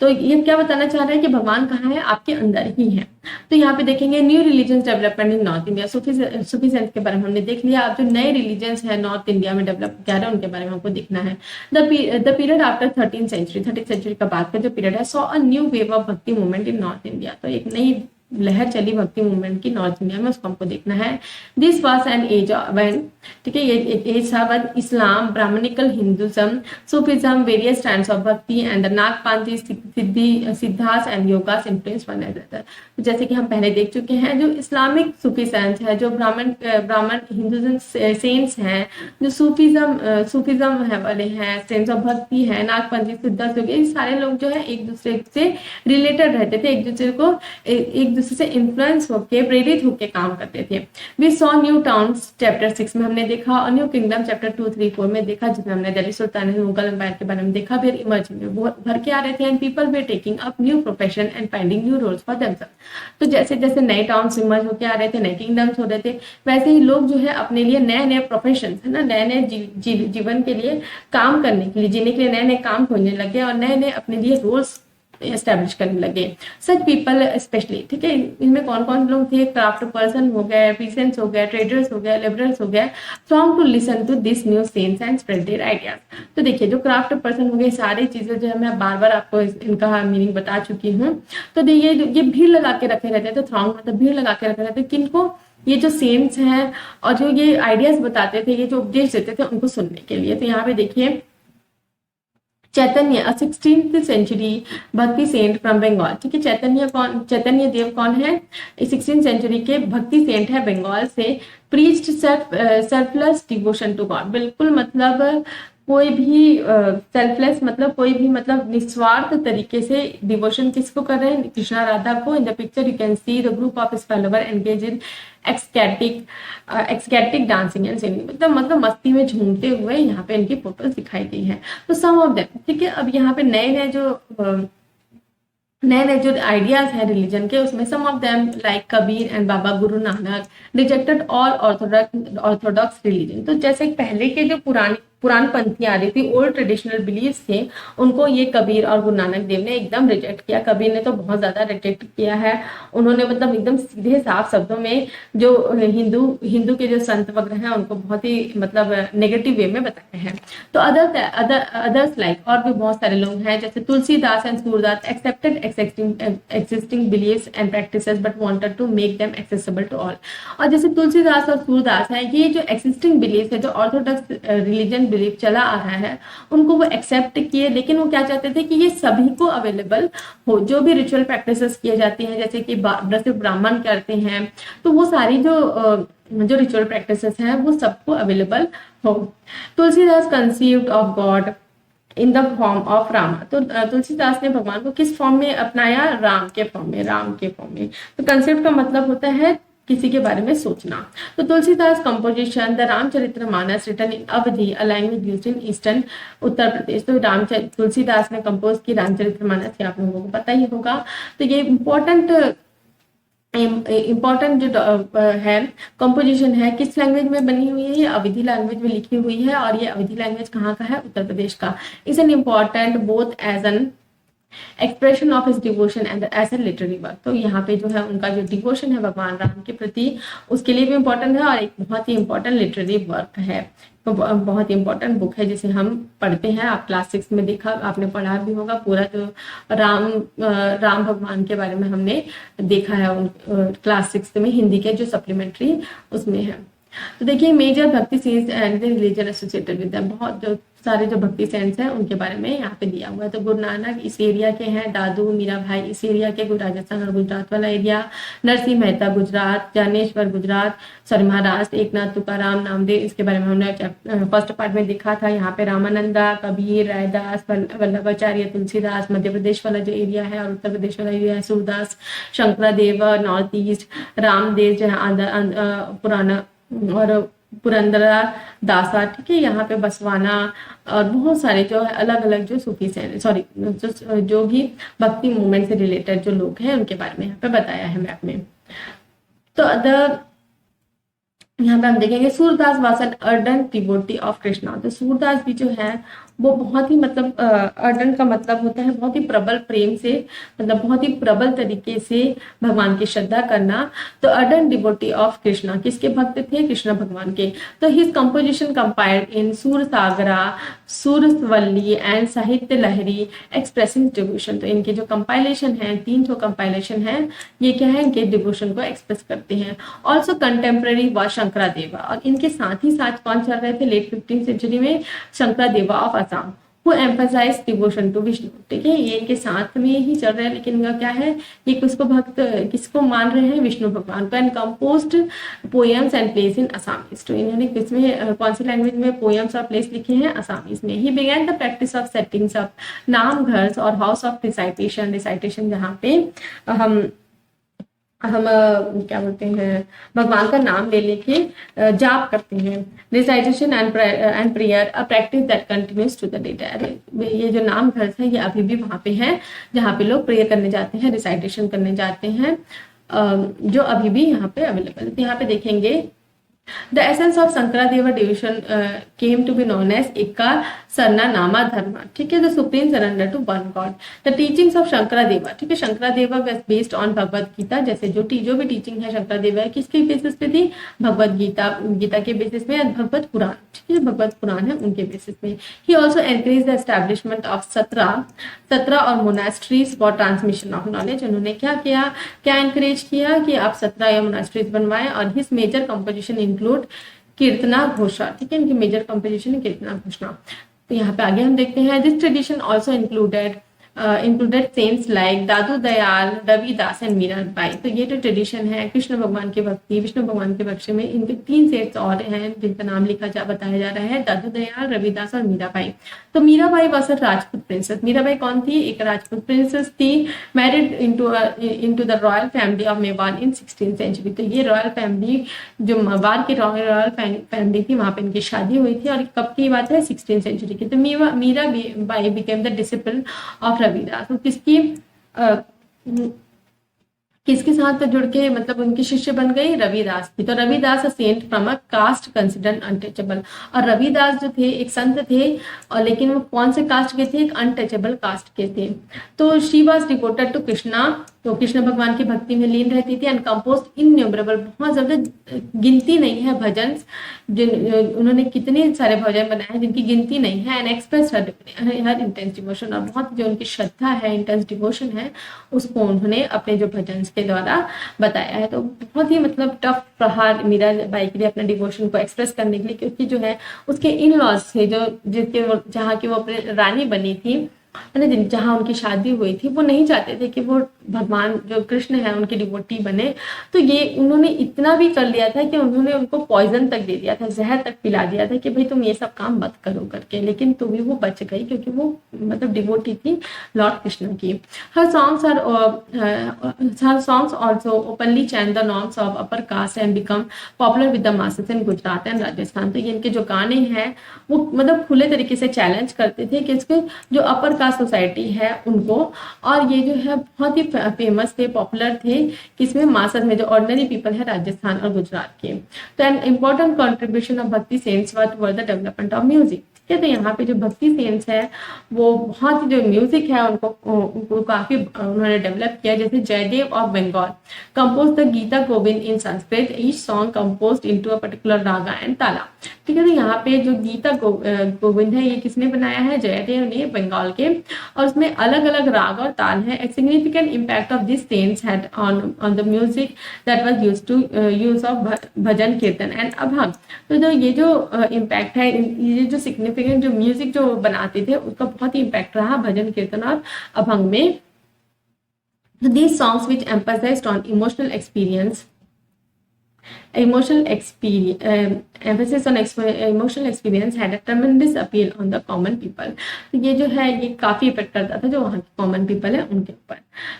तो ये क्या बताना चाह रहा है कि भगवान कहाँ है, आपके अंदर ही है। तो यहाँ पे देखेंगे new religions development in North India. Sufi saint के बारे में हमने देख लिया। अब जो नए रिलीजन्स है नॉर्थ इंडिया में डेवलप क्या रहे हैं उनके बारे में हमको देखना है। The period after 13th century का बाद का जो पीरियड है, saw a new wave of भक्ति मूवमेंट इन नॉर्थ इंडिया। तो एक नई लहर चली भक्ति मूवमेंट की नॉर्थ इंडिया में, उसको हमको देखना है। This was an age when, ठीक है, ये एक एज था when Islam, Brahmanical Hinduism, Sufism, various stands of bhakti and the Nathpanthi, Siddhas and yogis influence one another. तो जैसे कि हम पहले देख चुके हैं, जो इस्लामिक सूफी सेंस है, जो ब्राह्मण हिंदुज्म सेंट्स हैं, जो सूफिज्म है वाले हैं, सेंस ऑफ भक्ति है, नागपंथी, सिद्धास, ये सारे लोग जो है एक दूसरे से रिलेटेड रहते थे, एक दूसरे को एक दूसरे से इन्फ्लुएंस होके, प्रेरित होके काम करते थे। We saw new towns chapter 6 में हमने देखा, और न्यू किंगडम चैप्टर 2, 3, 4 में देखा, जिसमें हमने दिल्ली सुल्तानेट, मुगल एम्पायर के बारे में देखा। फिर इमर्जिंग में वो भर के आ रहे थे, and people were taking up new profession and finding new roles for themself. तो जैसे जैसे नए टाउन्स इमर्ज होके आ रहे थे, नए किंगडम्स हो रहे थे, वैसे ही लोग जो है अपने लिए नए नए प्रोफेशन है ना, नए नए जीवन के लिए काम करने के लिए, जीने के लिए नए नए काम खोजने लगे, और नए नए अपने लिए रोल्स एस्टेब्लिश करने लगे। सच पीपल स्पेशली, ठीक है, इनमें कौन कौन लोग थे, क्राफ्ट पर्सन हो गए, पीसेंट्स हो गए, ट्रेडर्स हो गए, लेबरर्स हो गए, from to listen to this new sense and spread their ideas. तो देखिए, जो क्राफ्ट पर्सन हो गए, सारी चीजें जो है मैं बार बार आपको इनका मीनिंग बता चुकी हूँ। तो देखिए, ये भीड़ लगा के रखे रहते थे, थ्रॉन्ग मतलब भीड़ लगा के रखे रहते थे, किनको, ये जो सेंट्स हैं और जो ये आइडियाज बताते थे, ये जो उपदेश देते थे, उनको सुनने के लिए। तो यहाँ पे देखिए, चैतन्य, 16th सेंचुरी भक्ति सेंट फ्रॉम बंगाल, ठीक है। चैतन्य देव कौन है, 16th सेंचुरी के भक्ति सेंट है बंगाल से। Preached selfless devotion to God, बिल्कुल मतलब कोई भी सेल्फलेस मतलब कोई भी मतलब निस्वार्थ तरीके से डिवोशन किसको कर रहे हैं, कृष्णा राधा को। In the picture you can see the group of his follower engage in ecstatic dancing and singing, मतलब मस्ती में झूमते हुए यहाँ पे इनकी फोटोज दिखाई गई है। तो सम ऑफ देम, ठीक है। अब यहाँ पे नए नए जो आइडियाज है रिलीजन के, उसमें some of them like Kabir and Baba Guru Nanak rejected all orthodox religion. तो जैसे पहले के जो पुरान पंथी आ रही थी, ओल्ड ट्रेडिशनल बिलीव्स थे, उनको ये कबीर और गुरु नानक देव ने एकदम रिजेक्ट किया। कबीर ने तो बहुत ज्यादा रिजेक्ट किया है, उन्होंने मतलब एकदम सीधे साफ शब्दों में जो हिंदू के जो संत वगैरह हैं उनको बहुत ही मतलब नेगेटिव वे में बताया है। तो अदर्स लाइक और भी बहुत सारे लोग हैं जैसे Tulsidas and Surdas accepted existing beliefs and practices but wanted to make them accessible to all. और जैसे तुलसीदास और सूरदास है, ये जो एक्सिस्टिंग बिलीफ है, जो ऑर्थोडॉक्स रिलीजन बिलीफ चला आ रहा है, उनको वो एक्सेप्ट किए, लेकिन वो क्या चाहते थे कि ये सभी को अवेलेबल हो। जो भी रिचुअल प्रैक्टिसेस किए जाती हैं जैसे कि सिर्फ ब्राह्मण करते हैं, तो वो सारी जो रिचुअल प्रैक्टिसेस हैं वो सबको अवेलेबल हो। Tulsidas conceived of God in the form of Ram. तो तुलसीदास ने भगवान को किस फॉर्म में अपनाया? राम के फॉर्म में। तो कंसेप्ट का मतलब होता है किसी के बारे में सोचना। तो Tulsidas composition the Ramcharitmanas written in Awadhi, a language used in eastern Uttar Pradesh. तो तुलसीदास ने कंपोज की रामचरितमानस, आप लोगों को पता ही होगा। तो ये इम्पोर्टेंट जो है कंपोजिशन है, किस लैंग्वेज में बनी हुई है? ये अवधी लैंग्वेज में लिखी हुई है, और ये अवधी लैंग्वेज कहाँ का है? उत्तर प्रदेश का। Is an important both as an expression of his devotion and as a literary work. तो यहाँ पे जो है उनका जो डिवोशन है भगवान राम के प्रति, उसके लिए भी इम्पोर्टेंट है, और एक बहुत ही इम्पोर्टेंट लिटरेरी वर्क है। तो बहुत ही इम्पोर्टेंट बुक है जिसे हम पढ़ते हैं। आप क्लास 6 में देखा, आपने पढ़ा भी होगा पूरा, जो राम भगवान के बारे में हमने देखा है क्लास 6 में, हिंदी के जो सप्लीमेंट्री उसमें है। तो देखिए major bhakti saints and religion associated with them, बहुत जो सारे जो भक्ति सेंट्स हैं उनके बारे में यहाँ पे दिया हुआ है। तो गुरु नानक इस एरिया के हैं, दादू मीरा भाई इस एरिया के, राजस्थान और गुजरात वाला एरिया, नरसिंह मेहता गुजरात, ज्ञानेश्वर गुजरात, सॉरी महाराष्ट्र, एकनाथ तुकाराम नामदेव, इसके बारे में हमने फर्स्ट पार्ट में देखा था। यहाँ पे रामानंदा, कबीर, रायदास, वल्लभाचार्य, तुलसीदास, मध्य प्रदेश वाला जो एरिया है, और उत्तर प्रदेश वाला एरिया है सूरदास, शंकरादेव नॉर्थ ईस्ट, रामदेव जो है पुराना, और पुरंदरा दासा, ठीक है, यहाँ पे बसवाना, और बहुत सारे जो है अलग अलग जो सूफी से सॉरी जो भी भक्ति मूवमेंट से रिलेटेड जो लोग हैं उनके बारे में यहाँ पे बताया है मैप में। तो यहाँ पे हम देखेंगे Surdas was an ardent devotee of Krishna. तो सूरदास भी जो है वो बहुत ही मतलब अर्डेंट का मतलब होता है बहुत ही प्रबल प्रेम से, मतलब बहुत ही प्रबल तरीके से भगवान की श्रद्धा करना। तो अर्डेंट डिवोटी ऑफ कृष्णा, किसके भक्त थे? कृष्ण भगवान के। तो हिज कंपोजिशन कंपाइल्ड इन सूर सागरा, सूरवल्ली एंड साहित्य लहरी एक्सप्रेसिंग डिवोशन। तो इनके जो कंपाइलेशन है, 3 जो कंपाइलेशन है, ये क्या है? इनके डिवोशन को एक्सप्रेस करते हैं। ऑल्सो कंटेम्प्रेरी व शंकरादेवा, और इनके साथ ही साथ कौन चल रहे थे लेट 15th सेंचुरी में? Shankaradeva of Assam, who emphasize devotion to Vishnu. ठीक है, ये इनके साथ में ही चल रहा है, लेकिन इनका क्या है, ये किसको मान रहे हैं? विष्णु भगवान को। And composed poems and place in Assamese. तो इन्होंने किसमें, कौन सी लैंग्वेज में पोएम्स और प्लेस लिखे हैं? असामीज में। He began the practice of settings up नाम घर और हाउस ऑफ रिसाइटेशन, जहाँ पे हम क्या बोलते हैं, भगवान का नाम ले लेके जाप करते हैं। Recitation and prayer, a practice that continues to the day. ये जो नाम घर है ये अभी भी वहां पे है जहाँ पे लोग प्रेयर करने जाते हैं, रिसाइटेशन करने जाते हैं, जो अभी भी यहाँ पे अवेलेबल है। यहाँ पे देखेंगे The essence of Shankaradeva devotion came to be known as Ekka Sarna Nama Dharma. ठीक है, the supreme surrender to one God. The teachings of Shankaradeva, ठीक है, Shankaradeva was based on Bhagavad Gita. जैसे जो भी टीचिंग है शंकरदेव किसके बेसिस पे थी? भगवत गीता के बेसिस पे, भगवत पुराण, ठीक है, भगवत पुराण है उनके बेसिस पे। He also encouraged the establishment of सत्रह और monasteries for transmission of knowledge. उन्होंने क्या एनकरेज किया कि आप 17 या मोनास्ट्रीज बनवाएं। और हिज मेजर कंपोजिशन इंक्लूड कीर्तना घोषा, ठीक है, इनकी मेजर कंपोजिशन है कीर्तना घोषणा। तो यहाँ पे आगे हम देखते हैं this tradition also included saints like Dadu Dayal, Ravidas and Mirabai. तो ये जो ट्रेडिशन है कृष्ण भगवान की भक्ति, विष्णु भगवान के बख्शे में, इनके 3 सेट्स और हैं जिनका नाम बताया जा रहा है, दादू दयाल, रविदास और मीराबाई। तो Mirabai was a Rajput princess. Mirabai कौन थी? एक राजपूत प्रिंसेस थी, married into the royal family of Mewar in 16th century. तो ये रॉयल फैमिली, जो मेवाड़ की रॉयल फैमिली थी, वहां पे इनकी शादी हुई थी। और कब की बात है? 16th सेंचुरी की। तो Mirabai became the disciple of Ravidas. तो किसके साथ जुड़ के मतलब उनकी शिष्य बन गई रविदास की। तो Ravidas saint from a caste considered untouchable, और रविदास जो थे एक संत थे, और लेकिन वो कौन से कास्ट के थे, एक अनटचेबल कास्ट के थे। तो she was devoted to Krishna, तो कृष्ण भगवान की भक्ति में लीन रहती थी, एंड कंपोज इनन्यूमरेबल, बहुत ज्यादा गिनती नहीं है भजन, जिन उन्होंने कितने सारे भजन बनाए हैं जिनकी गिनती नहीं है, and express her intense devotion, और बहुत जो उनकी श्रद्धा है, इंटेंस डिवोशन है, उसको उन्होंने अपने जो भजन के द्वारा बताया है। तो बहुत ही मतलब टफ प्रहार मीराबाई के लिए अपने डिवोशन को एक्सप्रेस करने के लिए, क्योंकि जो है उसके इन लॉज थे जो जिसके जहाँ की वो अपने रानी बनी थी, है ना, जहाँ उनकी शादी हुई थी, वो नहीं चाहते थे कि वो भगवान जो कृष्ण है उनकी डिवोटी बने। तो ये उन्होंने इतना भी कर लिया था कि उन्होंने उनको पॉइजन तक दे दिया था, जहर तक पिला दिया था कि भाई तुम ये सब काम मत करो करके, लेकिन तो भी वो बच गई क्योंकि वो मतलब डिवोटी थी लॉर्ड कृष्ण की। हर songs also openly chant the norms of upper caste and become popular with the masses in Gujarat and Rajasthan. तो ये इनके जो गाने हैं वो मतलब खुले तरीके से चैलेंज करते थे कि इसके जो अपर कास्ट सोसाइटी है उनको, और ये जो है बहुत ही फेमस थे, पॉपुलर थे, किसमें, मासस में, जो ऑर्डिनरी पीपल है राजस्थान और गुजरात के। तो an important contribution of bhakti saints were the development of music. ठीक है, तो यहाँ पे जो भक्ति सेंट्स है वो बहुत ही जो म्यूजिक है उनको काफी उन्होंने डेवलप किया। जैसे Jayadev of Bengal compose the Gita Govind in Sanskrit, each song composed into a particular raga and tala. ठीक है, तो यहाँ पे जो गीता गोविंद है ये किसने बनाया है, जयदेव ने, बंगाल के, और उसमें अलग अलग राग और ताल है। A significant impact of this saints had on the music that was used to use of bhajan kirtan and abhang. तो जो ये जो इम्पैक्ट है, ये जो सिग्निफिकेंट जो म्यूजिक जो बनाते थे उसका बहुत ही इम्पैक्ट रहा भजन कीर्तन और अभंग में। These songs which emphasized on emotional experience emphasis on emotional experience had a tremendous appeal on the common people। तो ये जो है ये काफी इफेक्ट करता था जो वहाँ के कॉमन पीपल है उनके ऊपर।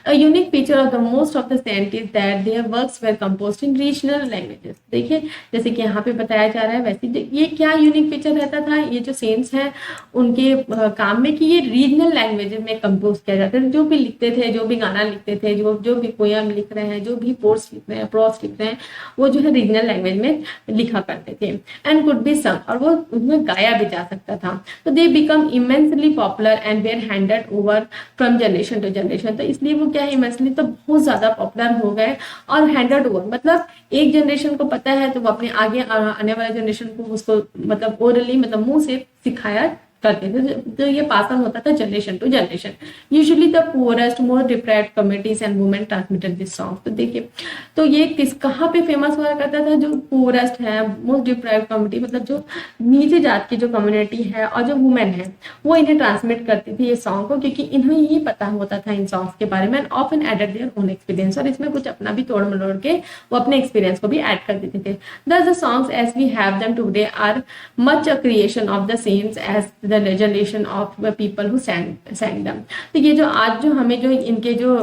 A unique feature of the most of the saints is that their works were composed in regional languages। देखिए जैसे कि यहाँ पे बताया जा रहा है, वैसे ये क्या यूनिक फीचर रहता था ये जो सेंट्स हैं उनके काम में, कि ये रीजनल लैंग्वेजेस में कंपोज किया जाता है। जो भी लिखते थे, जो भी गाना लिखते थे, जो भी पोयम लिख रहे हैं, जो भी पोर्स लिख रहे हैं, प्रोस लिख रहे हैं, वो जो है रीजनल लैंग्वेज में लिखा करते थे। एंड कुड बी संग, और वो उसमें गाया भी जा सकता था। तो they become immensely popular and were handed over from generation to generation. तो इसलिए वो क्या है, इमेंसली तो बहुत ज्यादा पॉपुलर हो गए, और हैंडेड ओवर मतलब एक जनरेशन को पता है तो वो अपने आगे आने वाले जनरेशन को उसको मतलब ओरली मतलब मुंह से सिखाया करते थे। तो ये पास ऑन होता था generation to generation. Usually the poorest more deprived communities and women transmitted this song. तो देखिए तो ये कहाँ पे फेमस हुआ करता था, जो पुअरेस्ट है, मोस्ट डिप्राइव्ड कम्युनिटी मतलब जो नीचे जात की जो कम्युनिटी है और जो वुमेन है वो इन्हें ट्रांसमिट करती थी ये सॉन्ग को, क्योंकि इन्हें ही पता होता था इन सॉन्ग्स के बारे में। And often added their own experience, और इसमें कुछ अपना भी तोड़ मरोड़ के वो अपने एक्सपीरियंस को भी ऐड कर देते थे। Thus the songs as we have them today are much a creation of the saints as the generation of the people who sang them। तो ये जो आज जो हमें जो इनके जो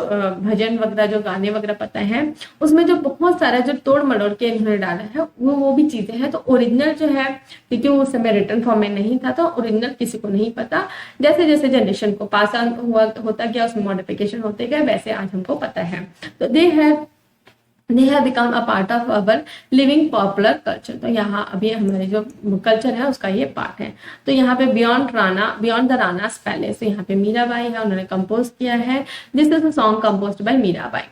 भजन वगैरह जो गाने वगैरह पता है उसमें जो बहुत सारा जो तोड़ मरोड़ के इन्होंने डाला है वो भी चीजें हैं। तो ओरिजिनल जो है, क्योंकि वो उस समय रिटर्न फॉर्म में नहीं था तो ओरिजिनल किसी को नहीं पता। जैसे जैसे जनरेशन को पास ऑन होता गया उसमें मॉडिफिकेशन होते गए, वैसे आज हमको पता है। तो they have become a part of our living popular culture। तो यहाँ अभी हमारे जो कल्चर है उसका ये पार्ट है। तो यहाँ पे बियॉन्ड द रानास पैलेस, यहाँ पे मीराबाई है, उन्होंने कंपोज किया है। This is a song composed bye Mirabai.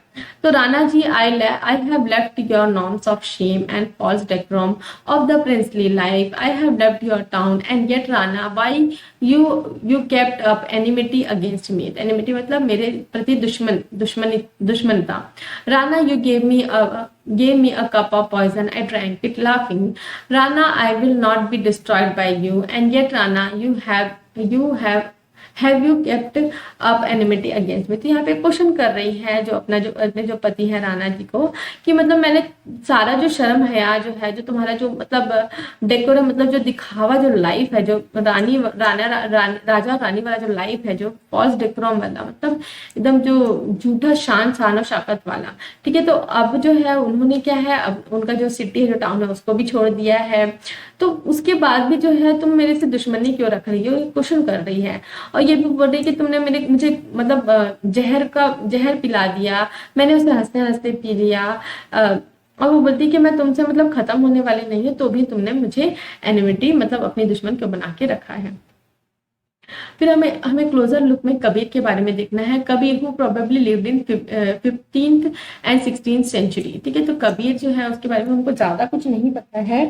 तो Rana ji, I have left your norms of shame and false decorum of the princely life। I have left your town and yet Rana, why you kept up enmity against me। enmity मतलब मेरे प्रति Dushmantha. Rana, you gave me a cup of poison, I drank it laughing। Rana, I will not be destroyed by you, and yet Rana, have you kept up enmity against me। तो यहाँ पे question कर रही है जो अपने जो पति है राणा जी को, कि मतलब मैंने सारा जो शर्म हया जो है, जो तुम्हारा जो मतलब डेकोरम मतलब जो दिखावा जो लाइफ है, जो राजा रानी वाला जो लाइफ है, जो फॉल्स डेकोरम वाला मतलब एकदम जो झूठा शान और शौकत वाला, ठीक है। तो अब जो है उन्होंने क्या है, अब उनका जो सिटी है, जो टाउन है, उसको भी छोड़ दिया है। तो उसके बाद भी जो है तुम मेरे से दुश्मनी क्यों रख रही हो, क्वेश्चन कर रही है। और और ये भी बोल रही कि तुमने मुझे मतलब जहर पिला दिया, मैंने उसे हंसते हंसते पी लिया। और वो बोलती है कि मैं तुमसे मतलब खत्म होने वाली नहीं है, तो भी तुमने मुझे एनिमिटी मतलब अपनी दुश्मन क्यों बना के रखा है। फिर हमें हमें क्लोजर लुक में कबीर के बारे में देखना है। Kabir who probably lived in 15th and 16th century. ठीक है, तो कबीर जो है उसके बारे में हमको ज्यादा कुछ नहीं पता है,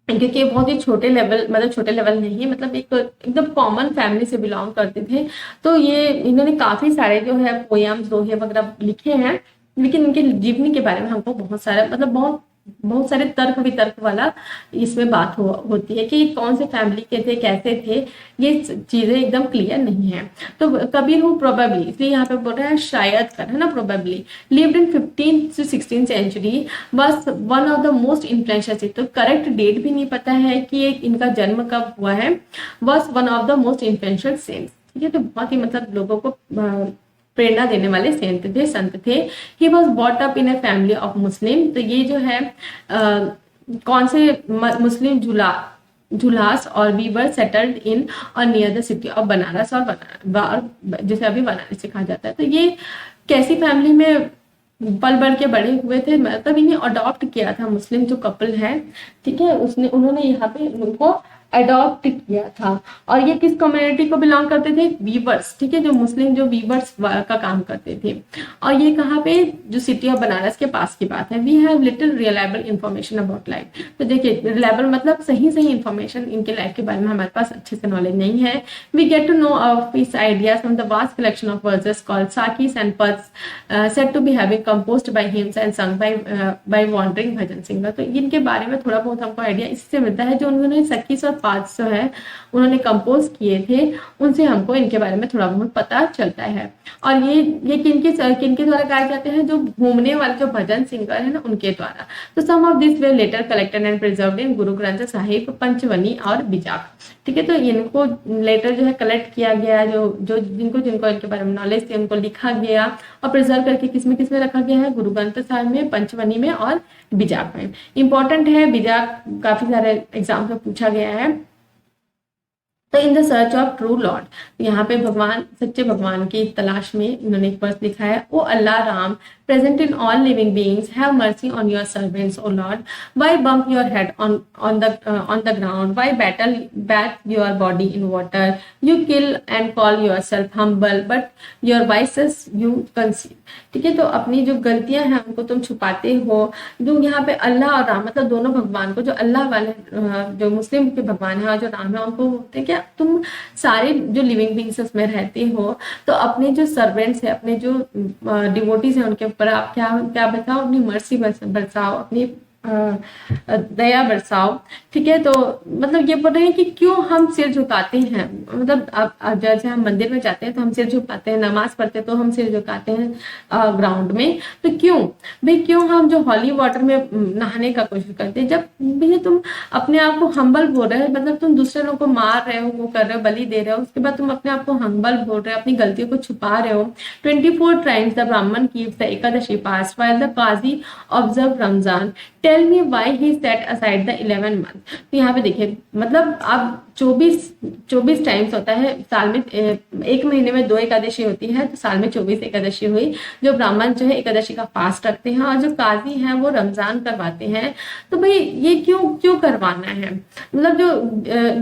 क्योंकि बहुत ही छोटे लेवल मतलब छोटे लेवल नहीं, मतलब एक एकदम कॉमन फैमिली से बिलोंग करते थे। तो ये इन्होंने काफी सारे जो है पोयम्स दोहे वगैरह लिखे हैं, लेकिन इनके जीवनी के बारे में हमको बहुत सारा मतलब बहुत सारे तर्क वितर्क वाला इसमें बात होती है कि कौन से फैमिली के थे, कैसे थे, ये चीजें एकदम क्लियर नहीं है। तो कबीर हूँ प्रोबेबली, इसलिए यहाँ पे बोल रहा है शायद कर, है ना, probably lived in 15th to 16th century, बस one of the most influential. तो करेक्ट डेट भी नहीं पता है कि इनका जन्म कब हुआ है, was one of the most influential saints. ठीक है, तो बहुत ही मतलब लोगों को प्रेरणा देने वाले संत थे। He was bought up in a family of Muslim. तो ये जो है कौन से मुस्लिम जुलास और वी वर सेटल्ड इन और near the city of Banaras, और जैसे अभी बनारस से कहा जाता है। तो ये कैसी फैमिली में पल बढ़ के बड़े हुए थे, मतलब इन्हें अडॉप्ट किया था मुस्लिम जो कपल है, ठीक है, उन्होंने यहाँ पे उनको अडॉप्ट किया था। और ये किस कम्युनिटी को बिलोंग करते थे, वीवर्स। ठीक है, जो मुस्लिम जो वीवर्स का काम करते थे। और ये कहाँ पे, जो सिटी ऑफ बनारस के पास की बात है। We have little reliable information about life. तो देखिए रिलायबल मतलब सही इंफॉर्मेशन इनके लाइफ के बारे में हमारे पास अच्छे से नॉलेज नहीं है। We get to know of his ideas from the vast collection of verses called sakhis and pads said to be having composed by him and sung by wandering bhajan singer. तो इनके बारे में थोड़ा बहुत हमको आइडिया इससे मिलता है, जो उन्होंने सकीस और पार्ट्स जो है उन्होंने कंपोज किए थे, उनसे हमको इनके बारे में थोड़ा बहुत पता चलता है। और ये किनके द्वारा गाए जाते हैं, जो घूमने वाले जो भजन सिंगर है ना, उनके द्वारा। तो some of this were later collected and preserved in Guru Granth Sahib, पंचवनी और बिजाक। ठीक है, तो इनको लेटर जो है कलेक्ट किया गया, जो जिनको इनके बारे में नॉलेज थी उनको लिखा गया और प्रिजर्व करके किसमें रखा गया है, गुरु ग्रंथ साहिब में, पंचवनी में और बिजाक में। इंपॉर्टेंट है बिजाक, काफी सारे एग्जाम में पूछा गया है। तो in the search of true Lord, यहाँ पे भगवान, सच्चे भगवान की तलाश में इन्होंने एक वर्स लिखा है। ओ Allah Ram, present in all living beings, have mercy on your servants, O Lord. Why bump your head on the ground? Why bathe your body in water? You kill and call yourself humble, but your vices you conceal. ठीक है, तो अपनी जो गलतियां हैं उनको तुम छुपाते हो। जो यहाँ पे अल्लाह और राम मतलब दोनों भगवान को, जो अल्लाह वाले जो मुस्लिम के भगवान है और जो राम है, उनको बोलते हैं क्या तुम सारे जो लिविंग बींग्स उसमें रहते हो, तो अपने जो सर्वेंट्स है, अपने जो डिवोटीज है, उनके पर आप क्या बताओ, अपनी मर्सी बरसाओ, अपनी दया बरसाओ। ठीक है, तो मतलब ये बोल रहे हैं कि क्यों हम सिर झुकाते हैं, मतलब अब जैसे हम मंदिर में जाते हैं तो हम सिर झुकाते हैं, नमाज पढ़ते हैं तो हम सिर झुकाते हैं ग्राउंड में। तो क्यों हम जो हॉली वाटर में नहाने का कोशिश करते हैं, जब भैया तुम अपने आप को हम्बल बोल रहे हो, मतलब तुम दूसरे लोगों को मार रहे हो, वो कर रहे हो, बलि दे रहे हो, उसके बाद तुम अपने आप को हम्बल बोल रहे हो, अपनी गलतियों को छुपा रहे हो। 24 times the Brahman keeps the Ekadashi fast while the Qazi observe Ramzan, tell me why he set aside the 11 month। तो यहाँ पे देखिए, मतलब अब 24 टाइम्स होता है साल में, एक महीने में 2 एकादशी होती है, तो साल में 24 एकादशी हुई। जो ब्राह्मण जो है एकादशी का फास्ट रखते हैं और जो काजी हैं वो रमजान करवाते हैं। तो भाई ये क्यों करवाना है, मतलब जो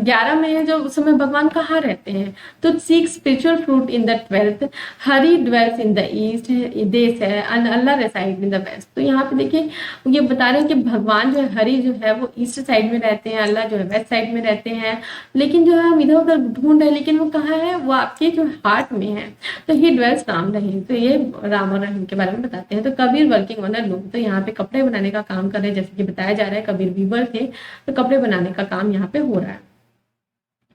11 महीने जो उस समय भगवान कहाँ रहते हैं। तो seek spiritual fruit in the 12th, Hari dwells in the east, देश है, and Allah reside in the west. तो यहाँ पे देखिए ये बता रहे हैं कि भगवान जो है, हरि जो है वो ईस्ट साइड में रहते हैं, अल्लाह जो है वेस्ट साइड में रहते हैं। लेकिन जो है हम इधर उधर ढूंढ रहे हैं, लेकिन वो कहाँ है, वो आपके जो हार्ट में है। तो ही ड्वेल्स राम रहीम। तो ये राम और रहीम के बारे में बताते हैं। तो Kabir working on a loom, तो यहाँ पे कपड़े बनाने का काम कर रहे हैं, जैसे कि बताया जा रहा है कबीर वीवर थे, तो कपड़े बनाने का काम यहाँ पे हो रहा है।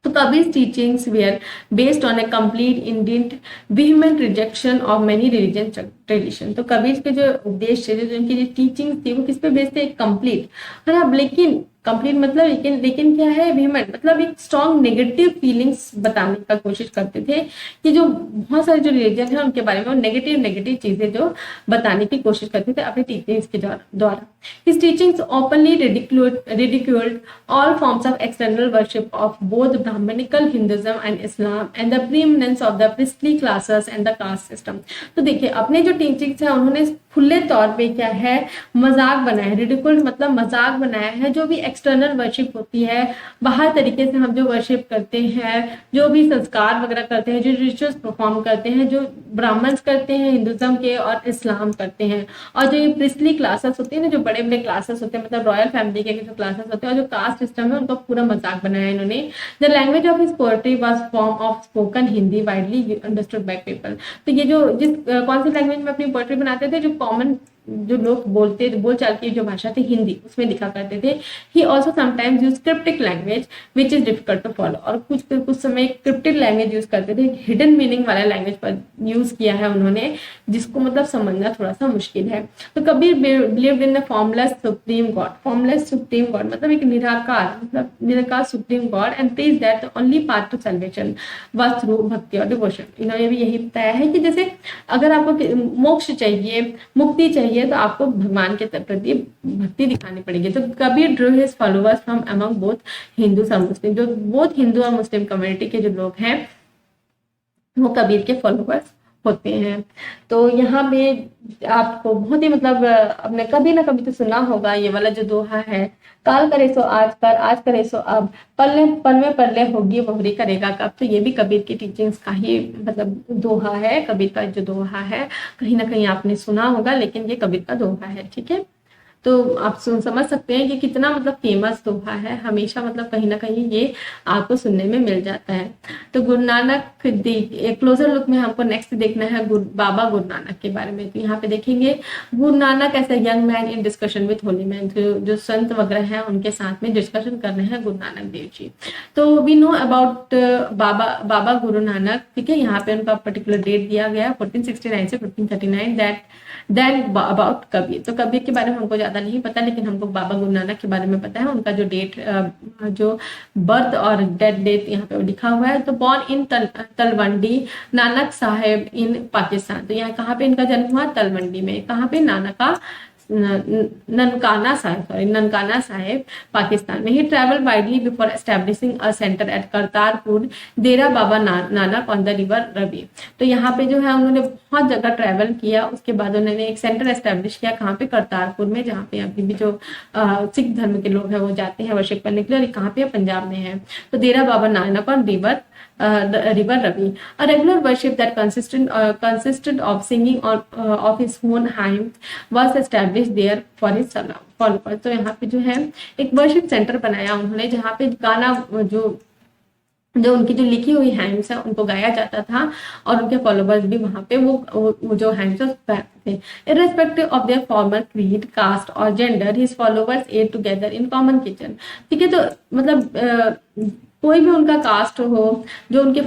तो Kabir teachings were based on a complete इंडियंट vehement rejection of many religion tradition. तो कबीर के जो उपदेश थे, जो उनकी जो टीचिंग्स थी, वो किस पे बेस्ड थे, कंप्लीट है ना, लेकिन कंप्लीट मतलब लेकिन क्या है, वेहमेंट मतलब एक स्ट्रॉन्ग नेगेटिव फीलिंग्स बताने का कोशिश करते थे कि जो बहुत सारे जो रिलीजन है उनके बारे में नेगेटिव नेगेटिव चीजें जो बताने की कोशिश करते थे अपनी टीचिंग्स के द्वारा। His teachings openly ridiculed all forms of external worship of both Brahmanical Hinduism and Islam and the preeminence of the priestly classes and the caste system। तो देखिए अपने जो टीचिंग्स है उन्होंने खुले तौर पे क्या है मजाक बनाया है, रिडिकुल मतलब मजाक बनाया है जो भी एक्सटर्नल वर्शिप होती है, बाहर तरीके से हम जो वर्शिप करते हैं, जो भी संस्कार वगैरह करते हैं, जो रिचुअल्स परफॉर्म करते हैं, जो ब्राह्मण्स करते हैं हिंदुज्म के और इस्लाम करते हैं, और जो ये प्रिस्टली क्लासेस होती है ना, जो बड़े बड़े क्लासेस होते हैं मतलब रॉयल फैमिली के जो क्लासेस होते हैं और जो कास्ट सिस्टम है उनका पूरा मजाक बनाया इन्होंने। The language of his poetry was form of spoken Hindi widely understood by people. तो ये जो कौन सी लैंग्वेज में अपनी पोएट्री बनाते थे, जो कॉमन जो लोग बोलते बोलचाल की जो भाषा थी हिंदी, उसमें लिखा करते थे। He also sometimes use cryptic language which is difficult to follow, और कुछ समय क्रिप्टिक लैंग्वेज यूज करते थे, हिडन मीनिंग वाला लैंग्वेज पर यूज किया है उन्होंने, जिसको मतलब समझना थोड़ा सा मुश्किल है। तो Kabir believed in the formless supreme God, formless supreme God मतलब एक निराकार, मतलब निराकार supreme God, and please that the only path to salvation was through bhakti और डिवोशन। इन्होंने भी यही बताया है कि जैसे अगर आपको मोक्ष चाहिए, मुक्ति चाहिए, तो आपको भगवान के प्रति भक्ति दिखानी पड़ेगी। तो Kabir Drew his followers from among both Hindu और मुस्लिम, जो बोथ हिंदू और मुस्लिम कम्युनिटी के जो लोग हैं वो कबीर के फॉलोअर्स होते हैं। तो यहाँ पे आपको बहुत ही मतलब आपने कभी ना कभी तो सुना होगा ये वाला जो दोहा है, काल करे सो आज कर, आज करे सो अब, पल में परले होगी बहुरी करेगा कब। तो ये भी कबीर की टीचिंग्स का ही मतलब दोहा है, कबीर का जो दोहा है कहीं ना कहीं आपने सुना होगा, लेकिन ये कबीर का दोहा है, ठीक है। तो आप समझ सकते हैं कि कितना मतलब फेमस दोहा है, हमेशा मतलब कहीं ना कहीं ये आपको सुनने में मिल जाता है। तो गुरु नानक क्लोजर लुक में हमको नेक्स्ट देखना है बाबा गुरु नानक के बारे में। तो यहाँ पे देखेंगे Guru Nanak as a young man in discussion with holy man, जो संत वगैरह हैं उनके साथ में डिस्कशन कर रहे हैं गुरु नानक देव जी। तो वी नो अबाउट बाबा गुरु नानक, ठीक है। यहाँ पे उनका पर्टिकुलर डेट दिया गया 1469 से 1439, देन अबाउट कबीर। तो कबीर के बारे में हमको ज्यादा नहीं पता, लेकिन हमको बाबा गुरु नानक के बारे में पता है। उनका जो डेट जो बर्थ और डेथ डेट यहाँ पे लिखा हुआ है। तो बॉर्न इन तलवंडी नानक साहेब इन पाकिस्तान। तो यहाँ कहाँ पे इनका जन्म हुआ, तलवंडी में। कहाँ पे, ननकाना साहेब पाकिस्तान में। He travel widely before establishing a centre at Kartarpur Dera Baba Nanak on the river Ravi. तो यहाँ पे जो है उन्होंने बहुत जगह ट्रेवल किया, उसके बाद उन्होंने एक सेंटर एस्टेब्लिश किया, कहाँ पे, करतारपुर में, जहाँ पे अभी भी जो सिख धर्म के लोग हैं वो जाते हैं वर्शिप करने के लिए, और कहाँ पे, पंजाब में है। तो Dera Baba Nanak on river Ravi, a regular worship that consisted of singing of his own hymns was established there for his followers। तो यहाँ पे जो है एक वर्शिप सेंटर बनाया उन्होंने, जहाँ पे गाना जो उनकी जो लिखी हुई हाइम्स है उनको गाया जाता था, और उनके फॉलोवर्स भी वहां पे वो जो हाइम्स गाते थे। Irrespective of their formal creed, caste और gender, his followers ate together in common kitchen. ठीक है। तो मतलब कोई भी उनका कास्ट हो, जो उनके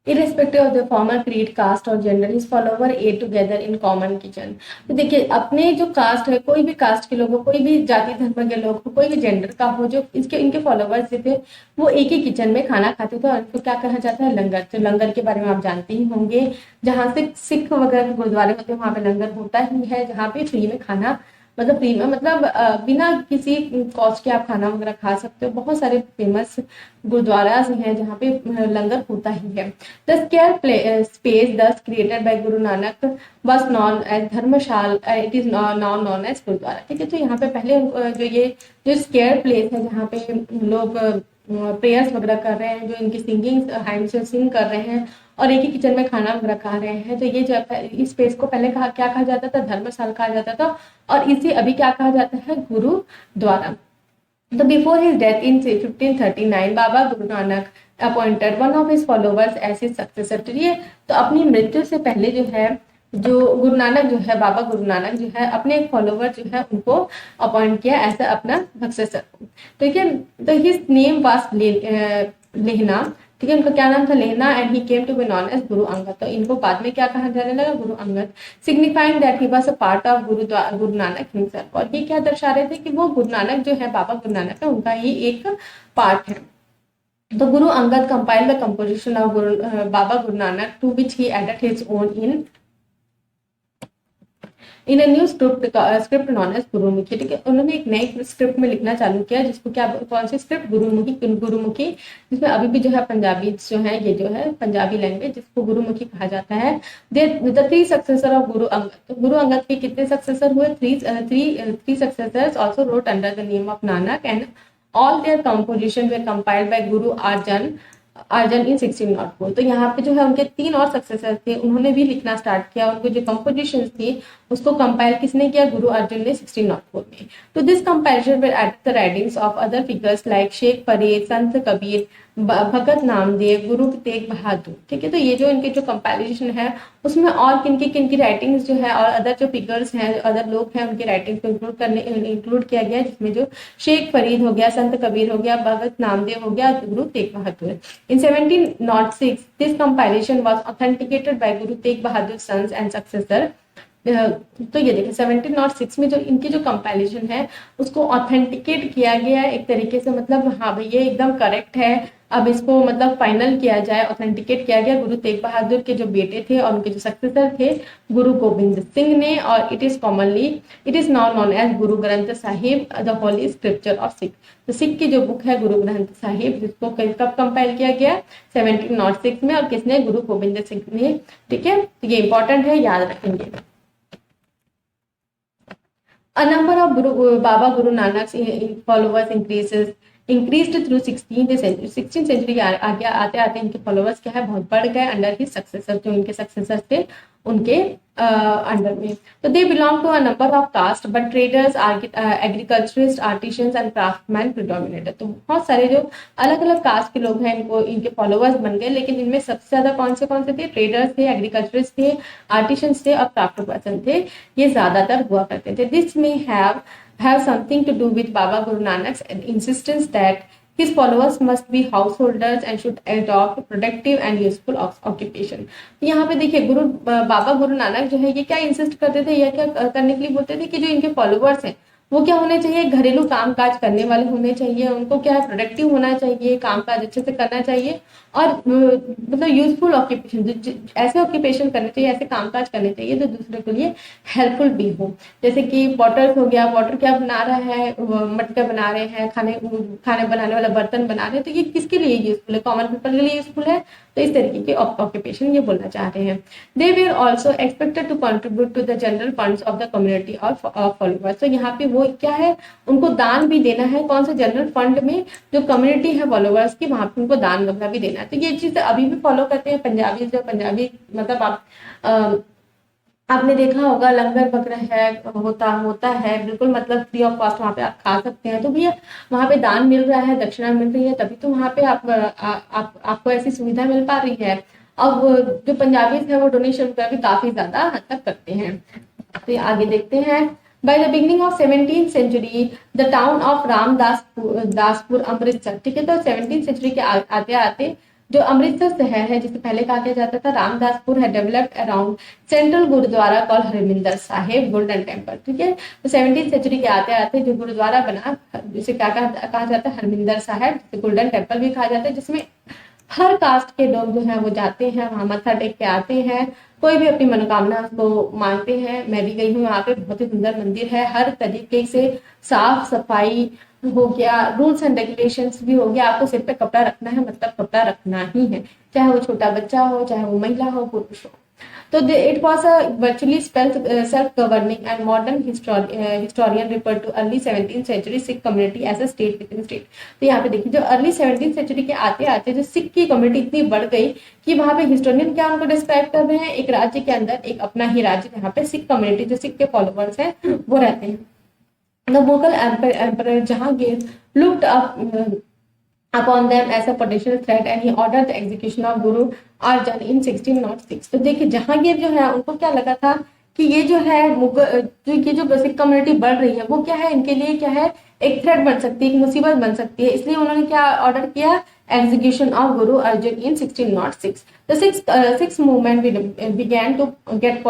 irrespective of the former creed, caste और gender, his follower ate together in common kitchen। तो देखिए अपने जो कास्ट है, कोई भी कास्ट के लोग हो, कोई भी जाति धर्म के लोग हो, कोई भी जेंडर का हो, जो इनके फॉलोवर्स थे वो एक ही किचन में खाना खाते थे, और इनको क्या कहा जाता है, लंगर। तो लंगर के बारे में आप जानते ही होंगे, जहाँ से सिख वगैरह के गुरुद्वारे होते हैं वहां पे लंगर होता ही है, जहाँ पे फ्री में खाना, मतलब फ्री में मतलब बिना किसी कॉस्ट के आप खाना वगैरह खा सकते हो। बहुत सारे फेमस गुरुद्वारास हैं जहाँ पे लंगर होता ही है। The square space thus created by Guru Nanak was known as dharmshala, it is now known as gurdwara. ठीक है। तो यहाँ पे पहले जो स्क्वायर प्लेस है जहाँ पे लोग प्रेयर्स वगैरह कर रहे हैं, जो इनकी सिंगिंग हाइम्स सिंग कर रहे हैं और एक ही किचन में खाना वगैरह खा रहे हैं, तो ये जो इस स्पेस को पहले क्या कहा जाता था, धर्मशाला कहा जाता था, और इसे अभी क्या कहा जाता है, गुरुद्वारा। तो before his death in 1539 Baba Guru Nanak appointed one of his followers as his successor. तो अपनी मृत्यु से पहले जो है, जो गुरु नानक जो है, बाबा गुरु नानक जो है अपने एक फॉलोवर जो है उनको अपॉइंट किया ऐसा अपना सक्सेसर। ठीक है। तो हिज नेम वाज लेहना ठीक है। उनका क्या नाम था? लेना, and he came to be known as Guru Angad. तो इनको बाद में क्या कहा जाने लगा? Guru Angad, signifying that he was a part of Guru Nanak himself. और ये क्या दर्शा रहे थे कि वो गुरु नानक जो है, बाबा गुरु नानक है, उनका ही एक पार्ट है। तो Guru Angad compiled the composition of Baba Guru Nanak, to which he added his own in a new script known as Gurmukhi. ठीक है, उन्होंने एक नई स्क्रिप्ट में लिखना चालू किया, जिसको क्या, कौन सी स्क्रिप्ट? गुरुमुखी, जिसमें अभी भी जो है पंजाबी जो है, ये जो है पंजाबी लैंग्वेज, जिसको गुरुमुखी कहा जाता है। द थ्री सक्सेसर ऑफ गुरु अंगद। तो गुरु अंगद के कितने सक्सेसर हुए? Three successors also wrote under the name of Nanak, and all their composition were compiled by Guru Arjan in 1604। तो यहाँ पे जो है उनके 3 और सक्सेसर थे, उन्होंने भी लिखना स्टार्ट किया। उनको जो कंपोजिशन थी उसको कंपाइल किसने किया? गुरु अर्जुन ने 1604 में। तो this compilation will add the writings of other figures like Sheikh Farid, Sant Kabir, भगत नामदेव, गुरु तेग बहादुर। ठीक है, तो ये जो इनके जो कंपाइलेशन है उसमें और किन की राइटिंग्स जो है, और अदर जो फिगर्स हैं, अदर लोग हैं, उनकी राइटिंग्स को इंक्लूड किया गया, जिसमें जो शेख फरीद हो गया, संत कबीर हो गया, भगत नामदेव हो गया, Guru Tegh Bahadur. In 1706, this compilation was authenticated by Guru Tegh Bahadur's sons and successor। तो ये देखिए 1706 में जो इनकी जो कंपाइलेशन है उसको ऑथेंटिकेट किया गया एक तरीके से, मतलब हाँ भाई ये एकदम करेक्ट है, अब इसको मतलब फाइनल किया जाए, ऑथेंटिकेट किया गया गुरु तेग बहादुर के जो बेटे थे और उनके जो सक्सेसर थे गुरु गोविंद सिंह ने। और it is now known as Guru Granth Sahib, the holy scripture of Sikh. तो सिख की जो बुक है गुरु ग्रंथ साहिब, जिसको कब कंपाइल किया गया? 1706 में। और किसने? गुरु गोविंद सिंह ने। ठीक है, तो ये इंपॉर्टेंट है, याद रखेंगे। A number of Baba Guru Nanak's followers increased through 16th century। 16th century आगे आते आते इनके फॉलोअर्स क्या है? बहुत बढ़ गए अंडर ही सक्सेसर, जो इनके सक्सेसर थे उनके अंडर में। तो they belong to a number of caste, but traders, agriculturist, artisans and craftsman predominated. तो बहुत सारे जो अलग अलग कास्ट के लोग हैं इनको इनके फॉलोअर्स बन गए, लेकिन इनमें सबसे ज्यादा कौन से थे? ट्रेडर्स थे, एग्रीकल्चरिस्ट थे, आर्टिशियंस थे और क्राफ्ट पर्सन थे, ये ज्यादातर हुआ करते थे। दिस में have something to do with Baba Guru Nanak's insistence that his followers must be householders and should adopt productive and useful occupation। यहाँ पे देखिए बाबा गुरु नानक जो है ये क्या इंसिस्ट करते थे, या क्या करने के लिए बोलते थे कि जो इनके फॉलोअर्स हैं वो क्या होने चाहिए? घरेलू काम काज करने वाले होने चाहिए, उनको क्या है? प्रोडक्टिव होना चाहिए, काम काज अच्छे से करना चाहिए, और मतलब यूजफुल ऑक्यूपेशन, ऐसे ऑक्यूपेशन करने चाहिए, ऐसे काम काज करने चाहिए जो दूसरे के लिए हेल्पफुल भी हो। जैसे कि पॉटर हो गया, पॉटर क्या बना रहा है? मटका बना रहे हैं, खाने बनाने वाला बर्तन बना रहे हैं, तो ये किसके लिए यूजफुल है? कॉमन पीपल के लिए यूजफुल है। तो इस तरीके के ऑक्यूपेशन ये बोलना चाह रहे हैं। They were also expected to contribute to the general funds of the community of followers. तो यहाँ पे वो क्या है? उनको दान भी देना है। कौन से? जनरल फंड में, जो कम्युनिटी है फॉलोअर्स की, वहां पे उनको दान वगैरह भी देना है। तो ये चीज अभी भी फॉलो करते हैं पंजाबी मतलब आप आपने देखा होगा लंगर वगैरह है, होता है बिल्कुल, मतलब फ्री ऑफ कॉस्ट, वहां पे आप खा सकते हैं। तो भैया वहां पे दान मिल रहा है, दक्षिणा मिल रही है, तभी तो वहां पे आपको ऐसी सुविधा मिल पा रही है। अब जो पंजाबी है वो डोनेशन का भी काफी ज्यादा हद तक करते हैं। तो आगे देखते हैं। By the beginning of 17th century, the town of Ramdaspur Amritsar. ठीक है, तो 17th सेंचुरी के आते आते जो अमृतसर शहर है, जिसे पहले कहा जाता था रामदासपुर, है developed around central gurdwara call Harmandir Sahib Golden Temple. ठीक है, तो 17th सेंचुरी के आते आते जो गुरुद्वारा बना, जिसे क्या कहा जाता है? हरमिंदर साहिब, जिसे गोल्डन टेम्पल भी कहा जाता है, जिसमें हर कास्ट के लोग जो है वो जाते हैं, वहां मत्था टेक के आते हैं, कोई भी अपनी मनोकामना को मांगते हैं। मैं भी गई हूँ वहां पे, बहुत ही सुंदर मंदिर है, हर तरीके से साफ सफाई हो गया, रूल्स एंड रेगुलेशंस भी हो गया। आपको सिर पे कपड़ा रखना है, मतलब कपड़ा रखना ही है, चाहे वो छोटा बच्चा हो, चाहे वो महिला हो, पुरुष हो। तो it was a virtually self governing and modern historian refer to early 17th century Sikh community as a state within state. तो यहाँ पे देखिए जो अर्ली 17th सेंचुरी के आते आते जो सिख की कम्युनिटी इतनी बढ़ गई कि वहां पे हिस्टोरियन क्या उनको डिस्क्राइब कर रहे हैं? एक राज्य के अंदर एक अपना ही राज्य, जहाँ पे सिख कम्युनिटी, जो सिख के फॉलोअर्स हैं वो रहते हैं। The Mughal Emperor Jahangir looked upon them as a potential threat and he ordered the execution of Guru Arjan in 1606। तो देखिए जहांगीर जो है उनको क्या लगा था कि ये जो है मुगल, जो सिख कम्युनिटी बढ़ रही है, वो क्या है? इनके लिए क्या है? एक थ्रेट बन सकती है, एक मुसीबत बन सकती है। इसलिए उन्होंने क्या ऑर्डर किया, execution of Guru Arjun in 1606। The sixth movement began to get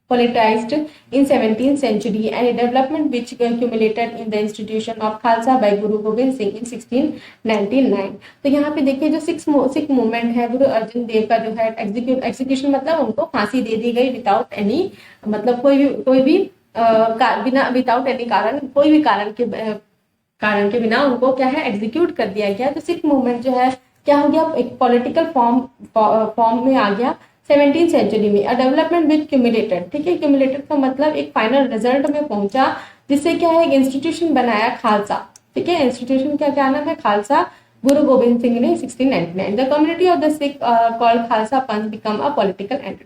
politicized in 17th century and a development which accumulated in the institution of Khalsa by Guru Gobind Singh in 1699। तो यहाँ पे देखिए जो सिख मूवमेंट है गुरु अर्जुन देव का जो है एग्जीक्यूशन मतलब उनको फांसी दे दी गई विदाउट एनी, मतलब कोई भी बिना विदाउट एनी कारण, कोई भी कारण के बिना उनको क्या है एग्जीक्यूट कर दिया गया। तो सिख मूवमेंट जो है क्या हो गया, एक पॉलिटिकल फॉर्म में आ गया 17th सेंचुरी में। अ डेवलपमेंट विच क्यूमुलेटेड, ठीक है, क्यूमुलेटेड का मतलब एक फाइनल रिजल्ट में पहुंचा, जिससे क्या है एक इंस्टीट्यूशन बनाया खालसा, ठीक है, इंस्टीट्यूशन क्या नाम है, खालसा, गुरु गोविंद सिंह ने 1699। The community of the Sikh called Khalsa पंथ बिकम अ पॉलिटिकल एंटिटी।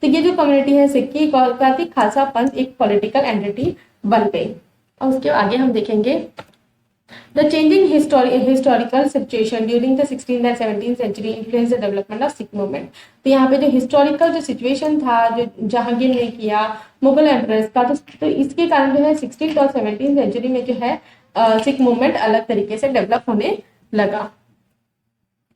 तो ये जो कम्युनिटी है सिख की खालसा पंथ एक पॉलिटिकल एंटिटी बन गई। और उसके आगे हम देखेंगे The changing historical situation during the 16th and 17th century influenced the development of Sikh movement। तो यहाँ पे जो हिस्टोरिकल जो सिचुएशन था जो जहांगीर ने किया मुगल एम्परर्स का, तो इसके कारण जो है 16th और 17th सेंचुरी में जो है सिख मूवमेंट अलग तरीके से डेवलप होने लगा।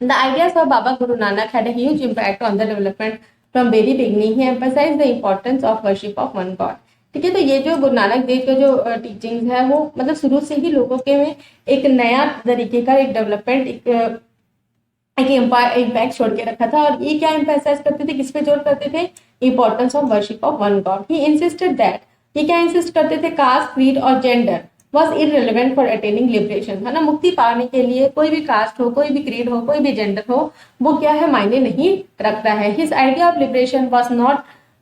The ideas of Baba Guru Nanak had a huge impact on the development from very beginning। He emphasized the importance of worship of one God। ठीक है, तो ये जो गुरु नानक देव का जो टीचिंग्स है वो मतलब शुरू से ही लोगों के में एक नया तरीके का एक डेवलपमेंट एक इम्पैक्ट छोड़ के रखा था। और ये क्या एम्फेसाइज करते थे, किस पे जोर करते थे, importance of worship of one God. He insisted that, ये क्या इंसिस्ट करते थे, कास्ट, क्रीड और gender was irrelevant for attaining liberation, है ना, मुक्ति पाने के लिए कोई भी कास्ट हो, कोई भी क्रीड हो, कोई भी जेंडर हो, वो क्या है मायने नहीं रखता है। His idea of liberation was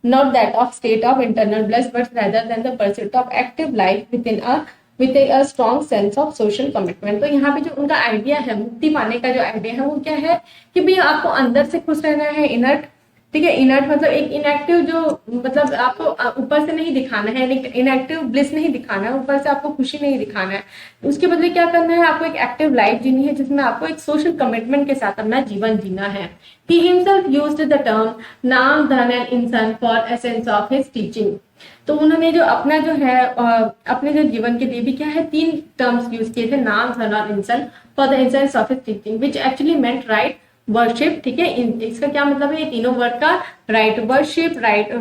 not that of state of internal bliss, but rather than the pursuit of active life with a strong sense of social commitment। तो यहाँ पे जो उनका आइडिया है मुक्ति पाने का जो आइडिया है वो क्या है कि भाई आपको अंदर से खुश रहना है, इनर्ट, ठीक है, इनर्ट मतलब एक इनएक्टिव जो मतलब आपको ऊपर से नहीं दिखाना है, इनएक्टिव ब्लिस नहीं दिखाना है, ऊपर से आपको खुशी नहीं दिखाना है, उसके बदले क्या करना है, आपको एक एक्टिव लाइफ जीनी है जिसमें आपको एक सोशल कमिटमेंट के साथ अपना जीवन जीना है। He himself used the term नाम, धन एंड इंसान for essence of his teaching. तो उन्होंने जो अपना जो है अपने जो जीवन के लिए भी क्या है 3 टर्म्स यूज किए थे, नाम, धन और इंसान for the essence of his teaching, which actually meant right worship. ठीक है, इसका क्या मतलब है, ये तीनों वर्ड का right worship, right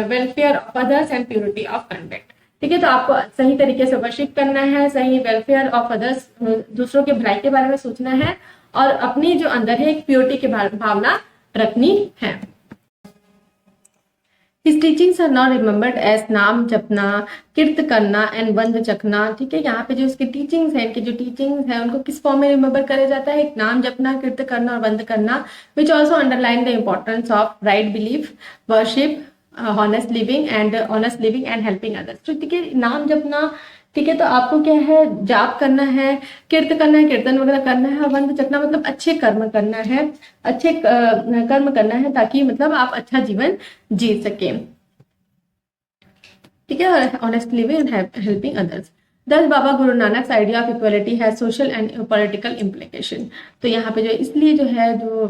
welfare of others and purity of conduct. ठीक है, तो आपको सही तरीके से वर्शिप करना है, सही वेलफेयर ऑफ अदर्स, दूसरों के भलाई के बारे में सोचना है और अपनी जो अंदर है एक प्योरिटी की भावना रखनी है। His teachings are now remembered as नाम जपना, कीर्त करना एंड बंद चखना। ठीक है, यहाँ पे जो इसके टीचिंग्स हैं, इनके जो टीचिंग्स हैं उनको किस फॉर्म में रिमेम्बर करा जाता है, एक नाम जपना, कीर्त करना और बंद करना, which also underline the importance of right belief, worship, honest living and helping others. तो ठीक है, नाम जपना, ठीक है, तो आपको क्या है जाप करना है, कीर्त करना है, कीर्तन वगैरह करना है, और बंद चखना मतलब अच्छे कर्म करना है, अच्छे कर्म करना है ताकि मतलब आप अच्छा जीवन जी सके। ठीक है, honest living and helping others. Thus Baba Guru Nanak's idea of equality has social and political implication। तो यहाँ पे जो इसलिए जो है जो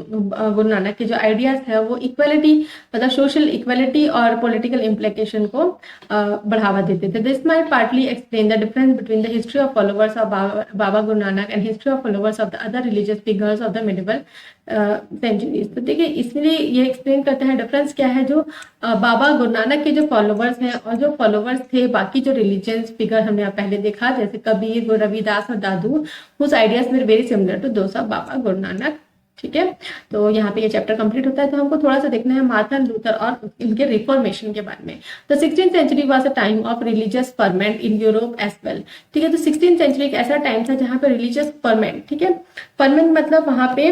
गुरु नानक के जो आइडियाज है वो इक्वलिटी मतलब सोशल इक्वलिटी और पॉलिटिकल इम्प्लीकेशन को बढ़ावा देते थे। This might partly explain the difference between the history of followers of Baba Guru Nanak and history of followers of the other religious figures of the medieval centuries. तो देखिए इसलिए ये एक्सप्लेन करते हैं डिफरेंस क्या है, जो बाबा गुरु नानक के जो फॉलोवर्स हैं और जो फॉलोवर्स थे बाकी जो रिलीजियस फिगर हमने पहले देखा जैसे कबीर, गुरु रविदास और दादू, whose ideas were very similar to those of बाबा गुरु नानक। ठीक है, तो यहाँ पे ये चैप्टर कंप्लीट होता है। तो हमको थोड़ा सा देखना है मार्टिन लूथर और इनके रिफॉर्मेशन के बारे में। तो 16th century was a time of religious ferment in Europe as well. ठीक है, तो 16th सेंचुरी एक ऐसा टाइम था जहाँ पे रिलीजियस फर्मेंट, ठीक है, फर्मेंट मतलब वहां पे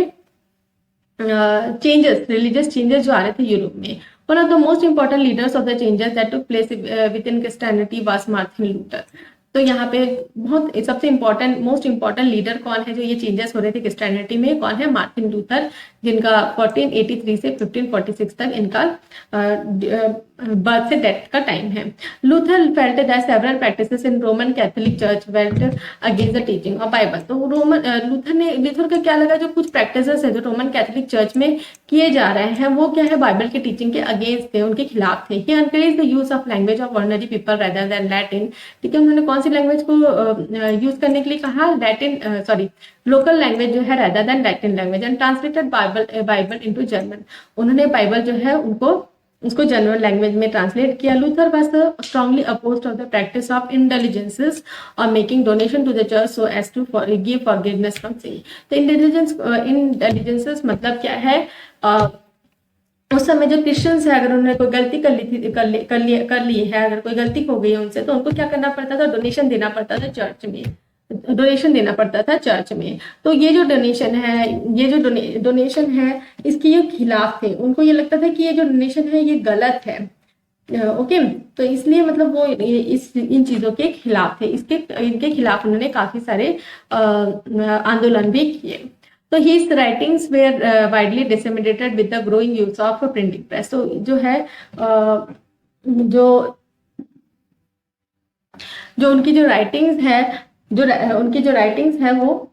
चेंजेस, रिलीजियस चेंजेस जो आ रहे थे यूरोप में। One of the most important leaders of the changes that took place with in Christianity was Martin Luther. तो यहाँ पे बहुत सबसे इम्पोर्टेंट मोस्ट इम्पोर्टेंट लीडर कौन है जो ये चेंजेस हो रहे थे क्रिश्चियनिटी में, कौन है, मार्टिन लूथर जिनका 1483 से 1546 तक इनका बर्थ से डेथ का टाइम है। Luther felt that several practices in Roman Catholic church went against the teaching of Bible. तो लूथर का क्या लगा, जो कुछ प्रैक्टिसेस है जो रोमन कैथोलिक चर्च में किए जा रहे हैं वो क्या है, बाइबल की टीचिंग के अगेंस्ट थे, उनके खिलाफ थे। He encourage the use of language of ordinary people rather than Latin. ठीक है, उन्होंने कौन सी लैंग्वेज को यूज करने के लिए कहा, लोकल लैंग्वेज जो है rather than Latin language, and translated Bible into German. उन्होंने बाइबल जो है उसको जर्मन लैंग्वेज में ट्रांसलेट किया। Luther was strongly opposed of the practice of intelligences और making donation to the church so as to give forgiveness from sin. तो intelligences मतलब क्या है, उस समय जो क्रिश्चियंस है अगर उन्होंने कोई गलती कर ली है, अगर कोई गलती हो गई है उनसे, तो उनको क्या करना पड़ता था, डोनेशन देना पड़ता था चर्च में, तो ये जो डोनेशन है इसके ये खिलाफ थे। उनको ये लगता था कि ये जो डोनेशन है ये गलत है। ओके, तो इसलिए मतलब वो इन चीजों के खिलाफ थे, इनके खिलाफ उन्होंने काफी सारे आंदोलन भी किए। तो his writings were widely disseminated with the growing use of printing press. तो जो है जो उनकी जो राइटिंग्स है वो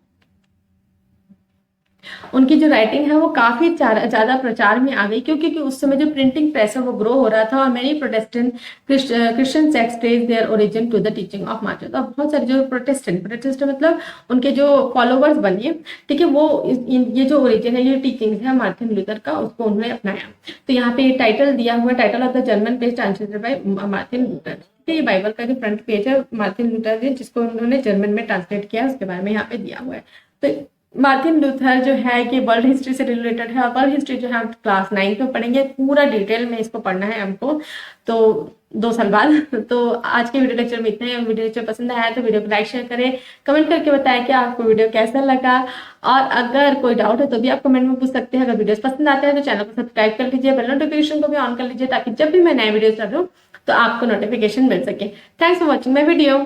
उनकी जो राइटिंग है वो काफी ज्यादा प्रचार में आ गई, क्योंकि उस समय जो प्रिंटिंग प्रेस है वो ग्रो हो रहा था और many Protestant Christian sects trace their origin to the teaching of Martin. तो बहुत सारे जो प्रोटेस्टेंट मतलब उनके जो फॉलोवर्स बने, ठीक है, वो ये जो ओरिजिन है, ये टीचिंग है मार्टिन लूथर का, उसको उन्होंने अपनाया। तो यहाँ पे टाइटल दिया हुआ, title of the German page translated bye Martin Luther. ये बाइबल का जो फ्रंट पेज है मार्टिन लूथर ने जिसको उन्होंने जर्मन में ट्रांसलेट किया, उसके बारे में यहाँ पे दिया हुआ है। तो मार्टिन लूथर जो है कि वर्ल्ड हिस्ट्री से रिलेटेड है, और वर्ल्ड हिस्ट्री जो है हम क्लास 9 में पढ़ेंगे, पूरा डिटेल में इसको पढ़ना है हमको, तो 2 साल बाद। तो आज के वीडियो लेक्चर में इतना ही। वीडियो लेक्चर पसंद आया तो वीडियो को लाइक शेयर करें, कमेंट करके बताएं कि आपको वीडियो कैसा लगा, और अगर कोई डाउट है तो भी आप कमेंट में पूछ सकते हैं। अगर वीडियोस पसंद आते हैं तो चैनल को सब्सक्राइब कर लीजिए, बेल नोटिफिकेशन को भी ऑन कर लीजिए, ताकि जब भी मैं नए वीडियोस डालूं तो आपको नोटिफिकेशन मिल सके। Thanks for watching my video.